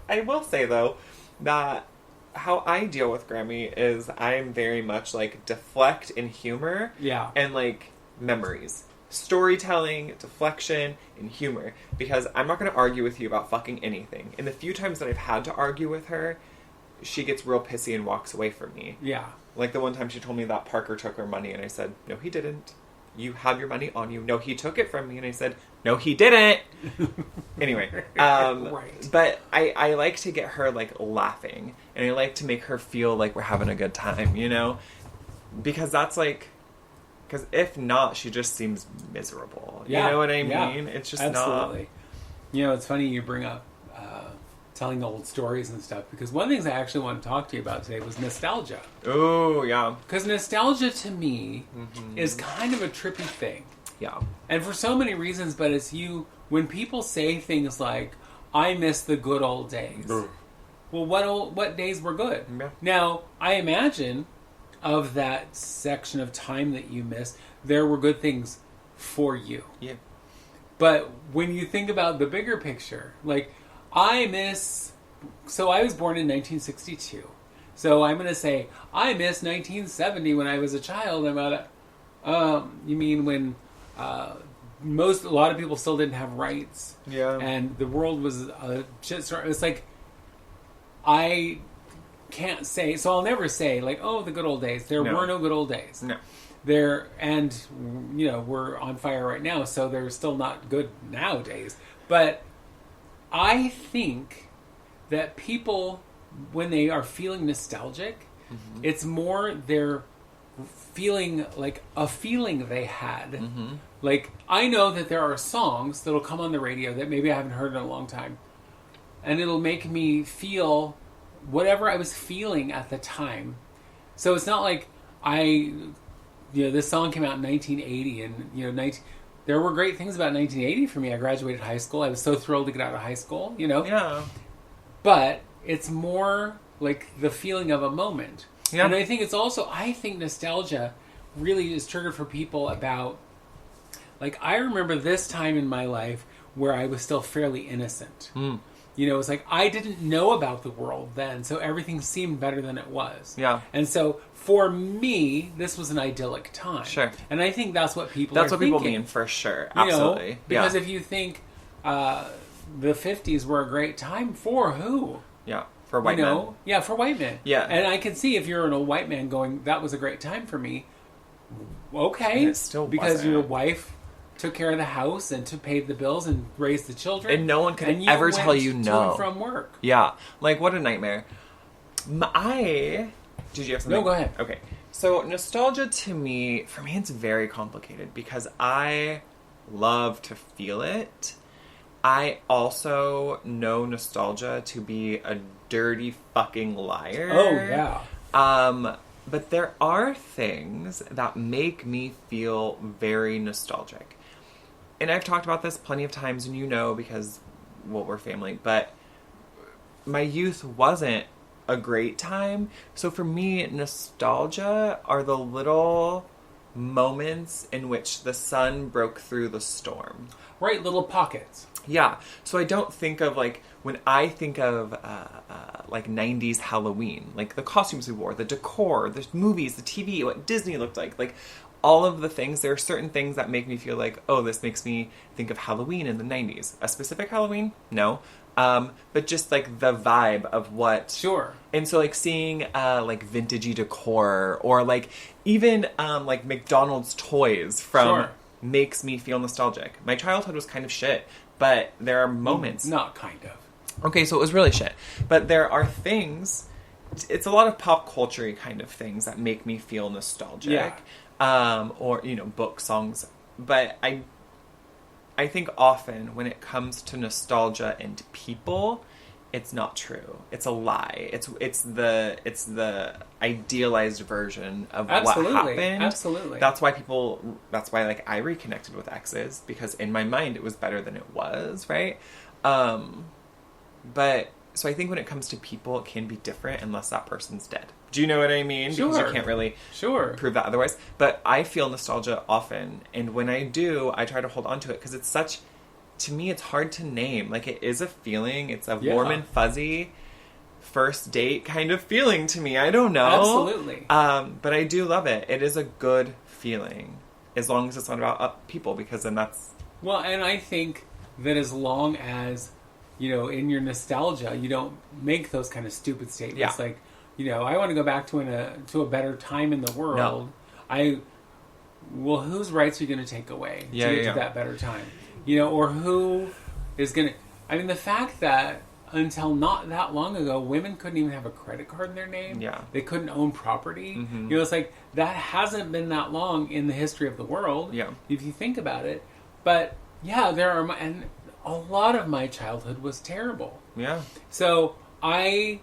I will say, though, that how I deal with Grammy is I'm very much, like, deflect in humor. Yeah. And, like, memories. Storytelling, deflection, and humor. Because I'm not going to argue with you about fucking anything. And the few times that I've had to argue with her, she gets real pissy and walks away from me. Yeah. Like the one time she told me that Parker took her money, and I said, no, he didn't. You have your money on you. No, he took it from me. And I said, no, he didn't. Anyway. Right. But I like to get her, like, laughing. And I like to make her feel like we're having a good time, Because that's, like... Because if not, she just seems miserable. You know what I mean? Yeah, it's just absolutely. Not... it's funny you bring up telling old stories and stuff, because one of the things I actually want to talk to you about today was nostalgia. Oh, yeah. Because nostalgia, to me, is kind of a trippy thing. Yeah. And for so many reasons, but when people say things like, I miss the good old days. well, what days were good? Yeah. Now, I imagine of that section of time that you missed, there were good things for you. Yeah. But when you think about the bigger picture, like, so I was born in 1962. So I'm going to say, I miss 1970 when I was a child. You mean when a lot of people still didn't have rights? Yeah. And the world was a shit story. It's like, I can't say, so I'll never say, like, oh, the good old days. There were no good old days. No. And, we're on fire right now, so they're still not good nowadays. But I think that people, when they are feeling nostalgic, it's more they're feeling like a feeling they had. Like, I know that there are songs that'll come on the radio that maybe I haven't heard in a long time, and it'll make me feel whatever I was feeling at the time. So it's not like this song came out in 1980, and there were great things about 1980 for me. I graduated high school. I was so thrilled to get out of high school. Yeah. But it's more like the feeling of a moment. Yeah. And I think I think nostalgia really is triggered for people about, like, I remember this time in my life where I was still fairly innocent. It's like I didn't know about the world then, so everything seemed better than it was. Yeah. And so for me, this was an idyllic time. Sure. And I think that's what people That's are what thinking. people mean, for sure. Absolutely. Because if you think the 50s were a great time for who? Yeah. For white men. Yeah, for white men. Yeah. And I can see if you're an old white man going, that was a great time for me. Okay. And it still because wasn't. your wife took care of the house and paid the bills and raised the children. And no one could ever tell you no. To and from work. Yeah. Like, what a nightmare. Did you have something? No, go ahead. Okay. So, nostalgia for me, it's very complicated because I love to feel it. I also know nostalgia to be a dirty fucking liar. Oh, yeah. But there are things that make me feel very nostalgic. And I've talked about this plenty of times, and because, we're family, but my youth wasn't a great time. So for me, nostalgia are the little moments in which the sun broke through the storm. Right, little pockets. Yeah. So I don't think of, like, when I think of, 90s Halloween, like, the costumes we wore, the decor, the movies, the TV, what Disney looked like all of the things, there are certain things that make me feel like, oh, this makes me think of Halloween in the 90s. A specific Halloween? No. But just, like, the vibe of what... Sure. And so, like, seeing, vintagey decor, or, like, even, McDonald's toys from... Sure. Makes me feel nostalgic. My childhood was kind of shit, but there are moments... Not kind of. Okay, so it was really shit. But there are things... It's a lot of pop culture-y kind of things that make me feel nostalgic. Yeah. Or, book songs. But I think often when it comes to nostalgia and people, it's not true. It's a lie. It's the idealized version of what happened. Absolutely. That's why I reconnected with exes, because in my mind it was better than it was, right? But so I think when it comes to people, it can be different unless that person's dead. Do you know what I mean? Sure. Because you can't really prove that otherwise. But I feel nostalgia often, and when I do, I try to hold on to it because it's such... To me, it's hard to name. Like, it is a feeling. It's a warm and fuzzy first date kind of feeling to me. I don't know. Absolutely. But I do love it. It is a good feeling. As long as it's not about people, because then that's... Well, and I think that as long as, in your nostalgia, you don't make those kind of stupid statements. Yeah. Like, I want to go back to a better time in the world. No. Well, whose rights are you going to take away to get to that better time? Or who is going to... I mean, the fact that until not that long ago, women couldn't even have a credit card in their name. Yeah. They couldn't own property. Mm-hmm. It's like, that hasn't been that long in the history of the world, if you think about it. But, and a lot of my childhood was terrible. Yeah. So, I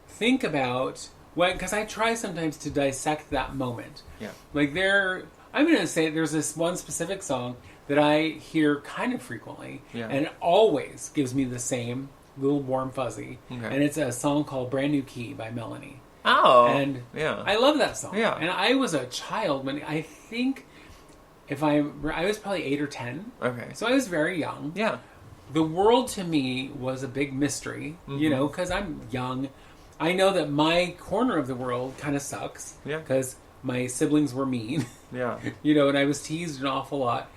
think about... Because I try sometimes to dissect that moment. Yeah. Like, I'm going to say there's this one specific song that I hear kind of frequently, and it always gives me the same little warm fuzzy. Okay. And it's a song called Brand New Key by Melanie. Oh. And I love that song. Yeah. And I was a child when I think I was probably 8 or 10. Okay. So I was very young. Yeah. The world to me was a big mystery, because I'm young. I know that my corner of the world kind of sucks. Yeah. Because my siblings were mean. Yeah. And I was teased an awful lot.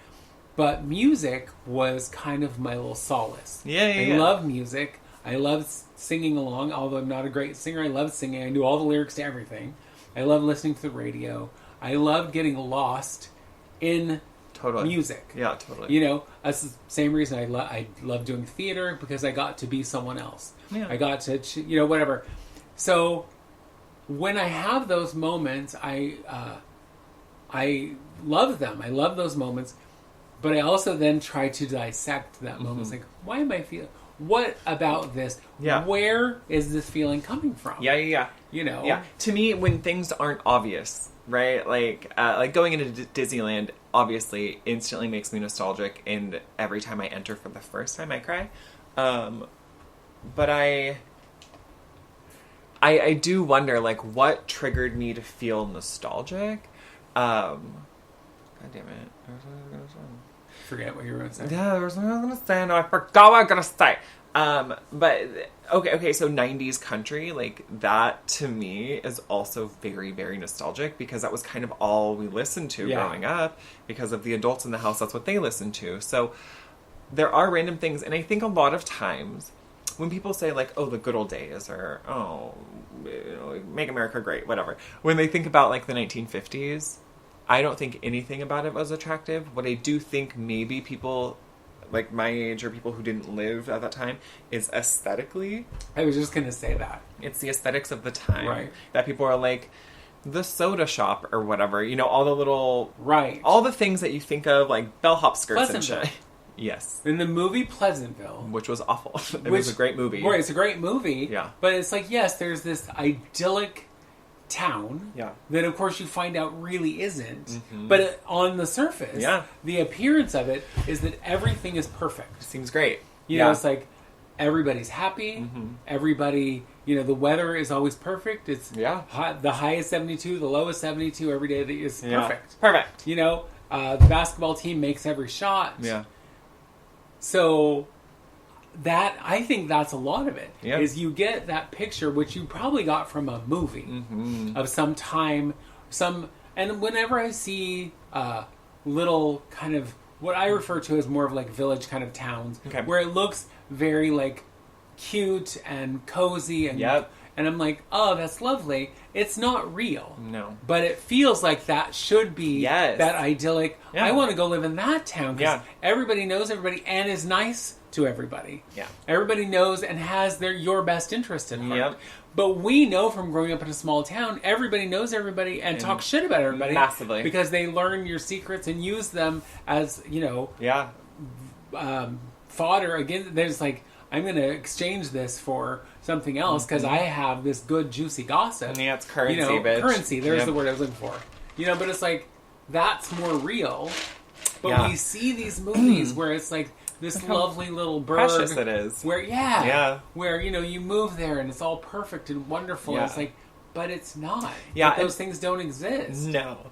But music was kind of my little solace. I love music. I love singing along, although I'm not a great singer. I love singing. I knew all the lyrics to everything. I love listening to the radio. I love getting lost in music. Yeah, totally. That's the same reason I love doing theater, because I got to be someone else. Yeah. I got to, whatever. So when I have those moments, I love them. I love those moments. But I also then try to dissect that moment. It's like, why am I feeling... What about this? Yeah. Where is this feeling coming from? Yeah. Yeah. To me, when things aren't obvious, right? Like going into Disneyland, obviously, instantly makes me nostalgic, and every time I enter for the first time, I cry. But I do wonder, like, what triggered me to feel nostalgic? God damn it. Forget what you were going to say. Yeah, there was something I was going to say. No, I forgot what I was going to say. But, okay, so 90s country, like, that to me is also very, very nostalgic, because that was kind of all we listened to growing up, because of the adults in the house, that's what they listened to. So there are random things, and I think a lot of times when people say, like, oh, the good old days, or, oh, make America great, whatever, when they think about, like, the 1950s, I don't think anything about it was attractive. What I do think maybe people like my age, or people who didn't live at that time, is aesthetically. I was just going to say that. It's the aesthetics of the time. Right. That people are like, the soda shop or whatever. All the little... Right. All the things that you think of, like bellhop skirts and shit. Yes. In the movie Pleasantville. Which was awful. It was a great movie. Right, it's a great movie. Yeah. But it's like, yes, there's this idyllic town that of course you find out really isn't, but on the surface the appearance of it is that everything is perfect. Seems great. It's like everybody's happy, everybody, the weather is always perfect. It's hot, the high is 72, the low is 72 every day. That is perfect. The basketball team makes every shot. So that, I think that's a lot of it. Is you get that picture, which you probably got from a movie of some time, and whenever I see little kind of what I refer to as more of like village kind of towns, where it looks very like cute and cozy, and and I'm like, oh, that's lovely. It's not real. No. But it feels like that should be that idyllic. I want to go live in that town, because everybody knows everybody and is nice to everybody. Everybody knows and has your best interest in heart. But we know from growing up in a small town, everybody knows everybody and talks shit about everybody. Massively. Because they learn your secrets and use them as, fodder. Again, there's like, I'm going to exchange this for something else because I have this good, juicy gossip. Yeah, it's currency, bitch. Currency, there's the word I was looking for. but it's like, that's more real. But we see these movies where it's like, this lovely little bird. Precious it is. Where, where, you move there and it's all perfect and wonderful. And it's like, but it's not. Yeah. Those things don't exist. No.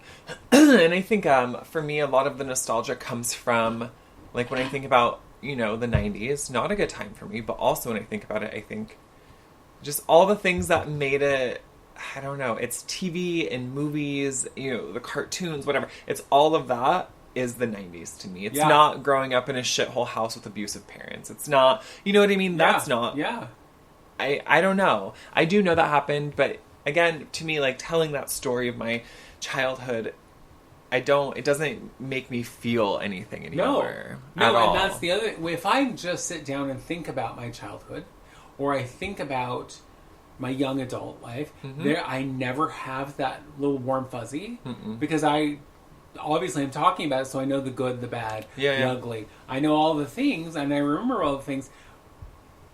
And I think, for me, a lot of the nostalgia comes from, like, when I think about, the 90s, not a good time for me, but also when I think about it, I think just all the things that made it, I don't know, it's TV and movies, the cartoons, whatever. It's all of that. Is the 90s to me. It's not growing up in a shithole house with abusive parents. It's not, you know what I mean? That's not. Yeah. I don't know. I do know that happened, but again, to me, like, telling that story of my childhood, it doesn't make me feel anything anymore. No, at all. And that's the other, if I just sit down and think about my childhood, or I think about my young adult life, I never have that little warm fuzzy, because obviously I'm talking about it, so I know the good, the bad, the ugly. I know all the things, and I remember all the things.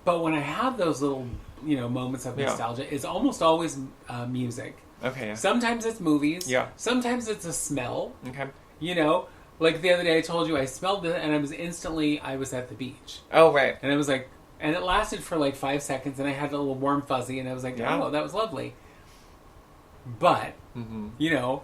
But when I have those little, moments of nostalgia, it's almost always music. Okay. Yeah. Sometimes it's movies. Yeah. Sometimes it's a smell. Okay. Like the other day I told you I smelled it, and I was at the beach. Oh, right. And I was like, And it lasted for like 5 seconds, and I had a little warm fuzzy, and I was like, oh, that was lovely. But, you know,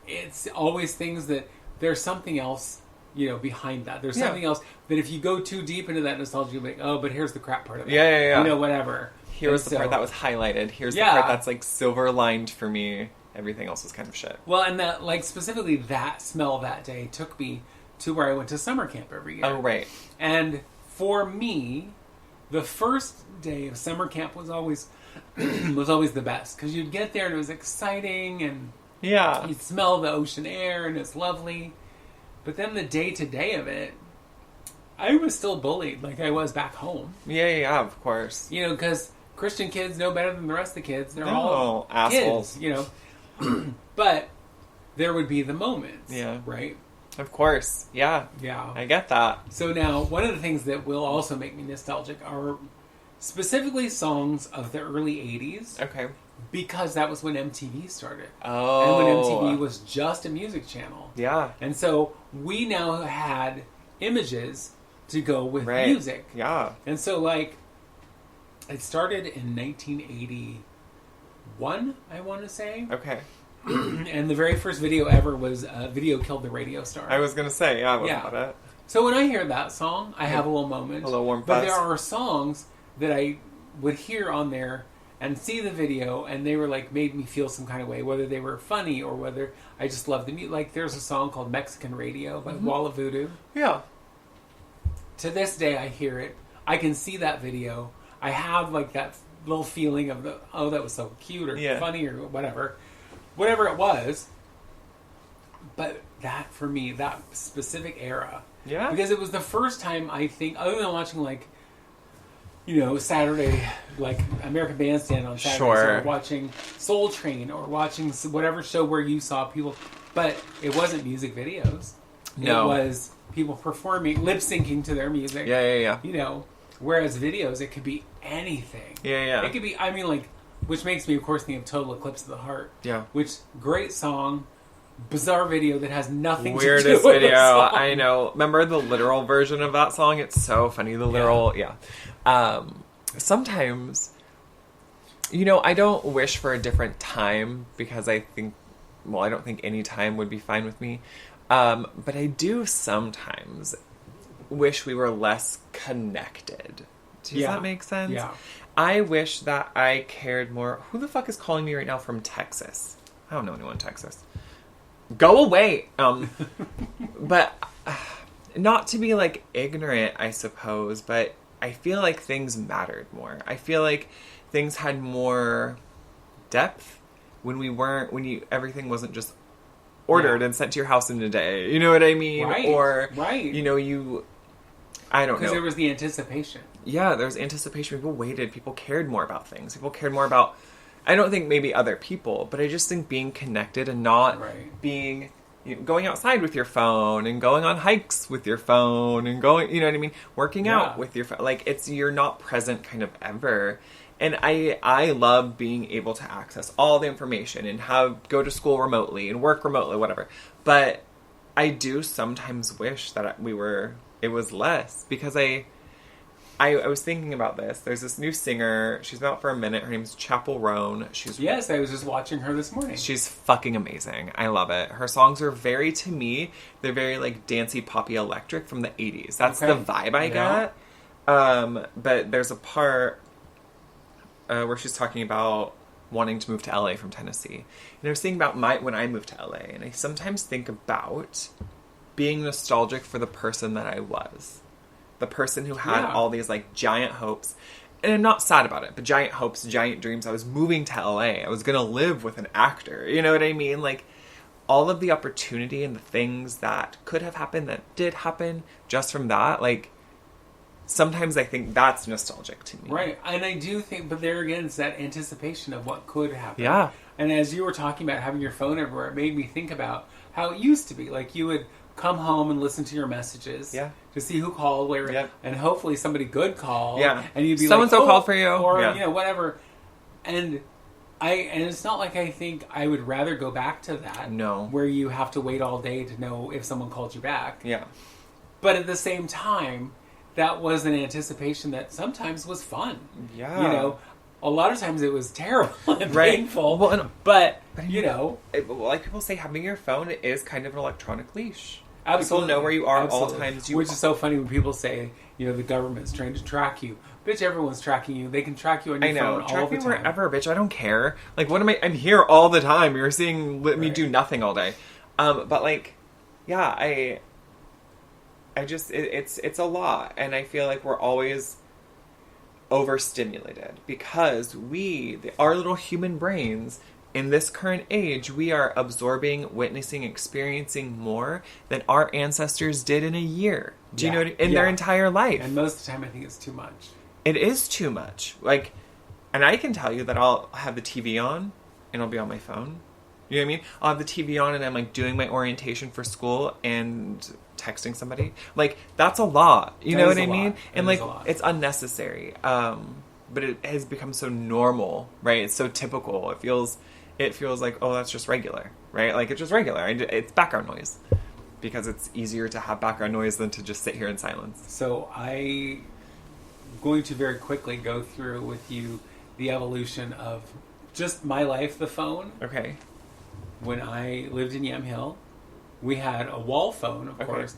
it's always things that there's something else, you know, behind that. There's something else that if you go too deep into that nostalgia, you'll be like, oh, but here's the crap part of it. Yeah. You know, whatever. Here's the part that was highlighted. Here's the part that's like silver lined for me. Everything else was kind of shit. Well, and that, like, specifically that smell that day took me to where I went to summer camp every year. Oh, right. And for me, the first day of summer camp was always the best, because you'd get there and it was exciting, and you'd smell the ocean air and it's lovely. But then the day-to-day of it, I was still bullied like I was back home. Yeah, of course. You know, because Christian kids know better than the rest of the kids. They're all assholes. Kids, you know. But there would be the moments, right? Of course, yeah. I get that. So now, one of the things that will also make me nostalgic are specifically songs of the early 80s. Okay. Because that was when MTV started. Oh. And when MTV was just a music channel. Yeah. And so we now had images to go with music. Yeah. And so, like, it started in 1981, I want to say. Okay. And the very first video ever was Video Killed the Radio Star. I was going to say, I wasn't about it. So when I hear that song, I have a little moment. A little warm But fuzz. there are songs that I would hear on there and see the video, and they were like, made me feel some kind of way, whether they were funny or whether I just loved the music. Like, there's a song called Mexican Radio by Walla Voodoo. Yeah. To this day, I hear it. I can see that video. I have, like, that little feeling of that was so cute or funny or whatever it was. But that, for me, that specific era. Yeah. Because it was the first time, I think, other than watching, like, you know, Saturday, like, American Bandstand on Saturday, or watching Soul Train, or watching whatever show where you saw people, but it wasn't music videos. No. It was people performing, lip-syncing to their music. Yeah. You know, whereas videos, it could be anything. Yeah. It could be, I mean, like, which makes me, of course, think of Total Eclipse of the Heart. Yeah. Which, great song, bizarre video that has nothing Weirdest to do with video. the song. I know. Remember the literal version of that song? It's so funny. The literal, sometimes, you know, I don't wish for a different time because I don't think any time would be fine with me. But I do sometimes wish we were less connected. Does that make sense? Yeah. I wish that I cared more. Who the fuck is calling me right now from Texas? I don't know anyone in Texas. Go away. But not to be like ignorant, I suppose, but I feel like things mattered more. I feel like things had more depth when everything wasn't just ordered and sent to your house in a day. You know what I mean? Right. Or, right. you know, I don't know. Because there was the anticipation. Yeah, there was anticipation. People waited. People cared more about things. People cared more about, I don't think maybe other people, but I just think being connected and not being, going outside with your phone and going on hikes with your phone and going, you know what I mean? Working out with your phone. Like, you're not present kind of ever. And I love being able to access all the information and go to school remotely and work remotely, whatever. But I do sometimes wish that it was less, because I was thinking about this. There's this new singer. She's been out for a minute. Her name's Chapel Roan. Yes, I was just watching her this morning. She's fucking amazing. I love it. Her songs are to me, they're very like dancey, poppy, electric from the 80s. That's the vibe I got. But there's a part where she's talking about wanting to move to LA from Tennessee. And I was thinking about when I moved to LA, and I sometimes think about being nostalgic for the person that I was. The person who had all these like giant hopes. And I'm not sad about it, but giant hopes, giant dreams. I was moving to LA. I was going to live with an actor. You know what I mean? Like, all of the opportunity and the things that could have happened, that did happen, just from that, like, sometimes I think that's nostalgic to me. Right. And I do think, but there again, it's that anticipation of what could happen. Yeah. And as you were talking about having your phone everywhere, it made me think about how it used to be. Like, you would come home and listen to your messages to see who called, and hopefully somebody good called. Yeah. And you'd be so-and-so called for you. Or, you know, whatever. And it's not like I think I would rather go back to that. No. Where you have to wait all day to know if someone called you back. Yeah. But at the same time, that was an anticipation that sometimes was fun. Yeah. You know, a lot of times it was terrible and painful. Well, but you know. Like people say, having your phone is kind of an electronic leash. Absolutely. People know where you are at all times. Which is so funny when people say, you know, the government's trying to track you. Bitch, everyone's tracking you. They can track you on your phone all track the me time. wherever, bitch. I don't care. Like, what am I? I'm here all the time. You're seeing me do nothing all day. But like, yeah, I just it's a lot, and I feel like we're always overstimulated because our little human brains in this current age, we are absorbing, witnessing, experiencing more than our ancestors did in a year. Do you know in their entire life? And most of the time, I think it's too much. It is too much. Like, and I can tell you that I'll have the TV on and I'll be on my phone. You know what I mean? I'll have the TV on and I'm like doing my orientation for school and texting somebody. Like, that's a lot. You know what I mean? And like, it's unnecessary. But it has become so normal, right? It's so typical. It feels like, oh, that's just regular, right? Like, it's just regular. It's background noise because it's easier to have background noise than to just sit here in silence. So I'm going to very quickly go through with you the evolution of just my life, the phone. Okay. When I lived in Yamhill, we had a wall phone, of course,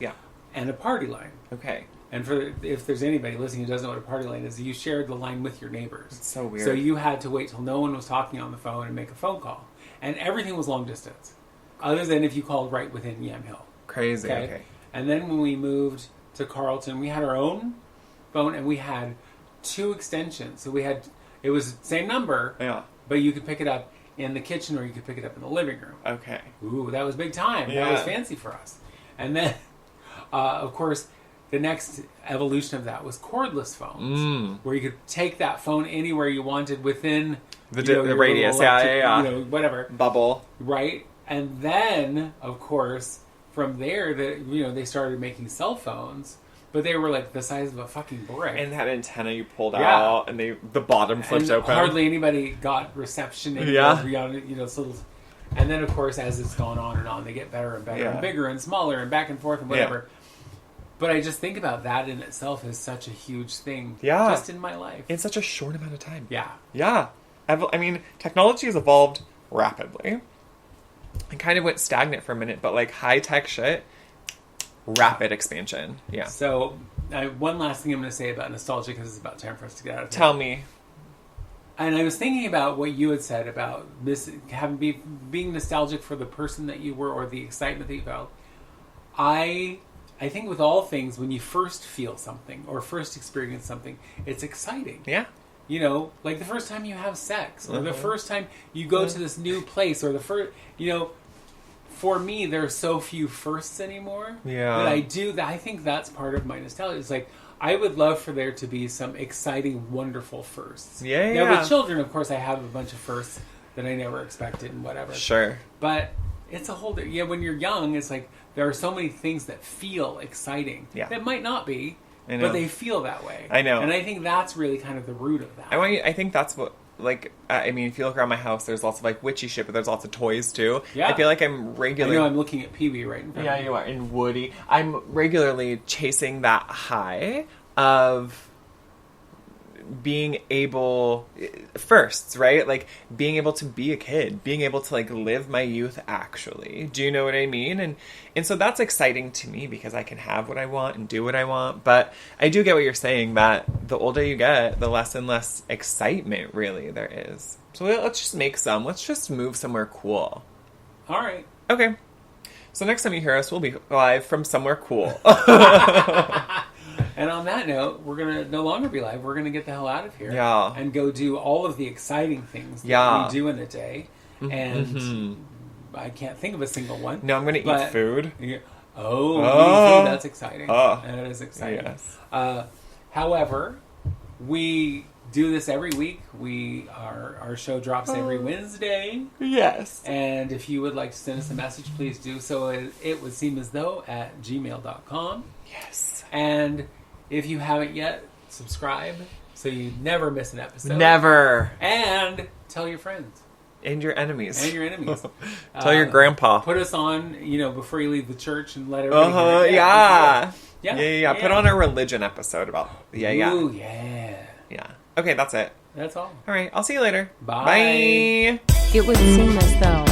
and a party line. Okay. And if there's anybody listening who doesn't know what a party line is, you shared the line with your neighbors. It's so weird. So you had to wait till no one was talking on the phone and make a phone call. And everything was long distance, other than if you called right within Yamhill. Crazy, okay. And then when we moved to Carlton, we had our own phone, and we had 2 extensions. So it was the same number, but you could pick it up in the kitchen or you could pick it up in the living room. Okay. Ooh, that was big time. Yeah. That was fancy for us. And then, of course, the next evolution of that was cordless phones, where you could take that phone anywhere you wanted within the radius, whatever bubble, right? And then, of course, from there, they started making cell phones, but they were like the size of a fucking brick, and had antenna you pulled out, and the bottom flipped open. Hardly anybody got reception. Beyond, and then, of course, as it's gone on and on, they get better and better and bigger and smaller and back and forth and whatever. Yeah. But I just think about that in itself as such a huge thing. Yeah. Just in my life. In such a short amount of time. Yeah. Yeah. I mean, technology has evolved rapidly. It kind of went stagnant for a minute, but like high-tech shit, rapid expansion. Yeah. So, one last thing I'm going to say about nostalgia, because it's about time for us to get out of here. Tell me. And I was thinking about what you had said about this, being nostalgic for the person that you were or the excitement that you felt. I think with all things, when you first feel something or first experience something, it's exciting. Yeah. You know, like the first time you have sex, or the first time you go to this new place, or the first, for me, there are so few firsts anymore. Yeah. That I think that's part of my nostalgia. It's like, I would love for there to be some exciting, wonderful firsts. Yeah, Now, with children, of course, I have a bunch of firsts that I never expected and whatever. Sure. But it's a whole... when you're young, it's like, there are so many things that feel exciting. Yeah. That might not be, but they feel that way. I know. And I think that's really kind of the root of that. I think that's what... Like, I mean, if you look around my house, there's lots of, like, witchy shit, but there's lots of toys, too. Yeah. I feel like I'm regularly... I know, I'm looking at Pee-wee right in front of me. Yeah, you are. And Woody. I'm regularly chasing that high of being able... Firsts, right? Like, being able to be a kid. Being able to, like, live my youth, actually. Do you know what I mean? And so that's exciting to me because I can have what I want and do what I want. But I do get what you're saying, that the older you get, the less and less excitement, really, there is. So let's just make some. Let's just move somewhere cool. All right. Okay. So next time you hear us, we'll be live from somewhere cool. And on that note, we're going to no longer be live. We're going to get the hell out of here. Yeah. And go do all of the exciting things that we do in a day. And I can't think of a single one. No, I'm going to eat food. Eating food, that's exciting. That is exciting. Yes. However, we do this every week. Our show drops every Wednesday. Yes. And if you would like to send us a message, please do so. It would seem as though at gmail.com. Yes. And if you haven't yet, subscribe so you never miss an episode. Never. And tell your friends. And your enemies. Tell your grandpa. Put us on, before you leave the church and let everybody hear it. Yeah. Put on a religion episode about... Yeah. Ooh, yeah. Yeah. Okay, that's it. That's all. All right, I'll see you later. Bye. It would seem as though...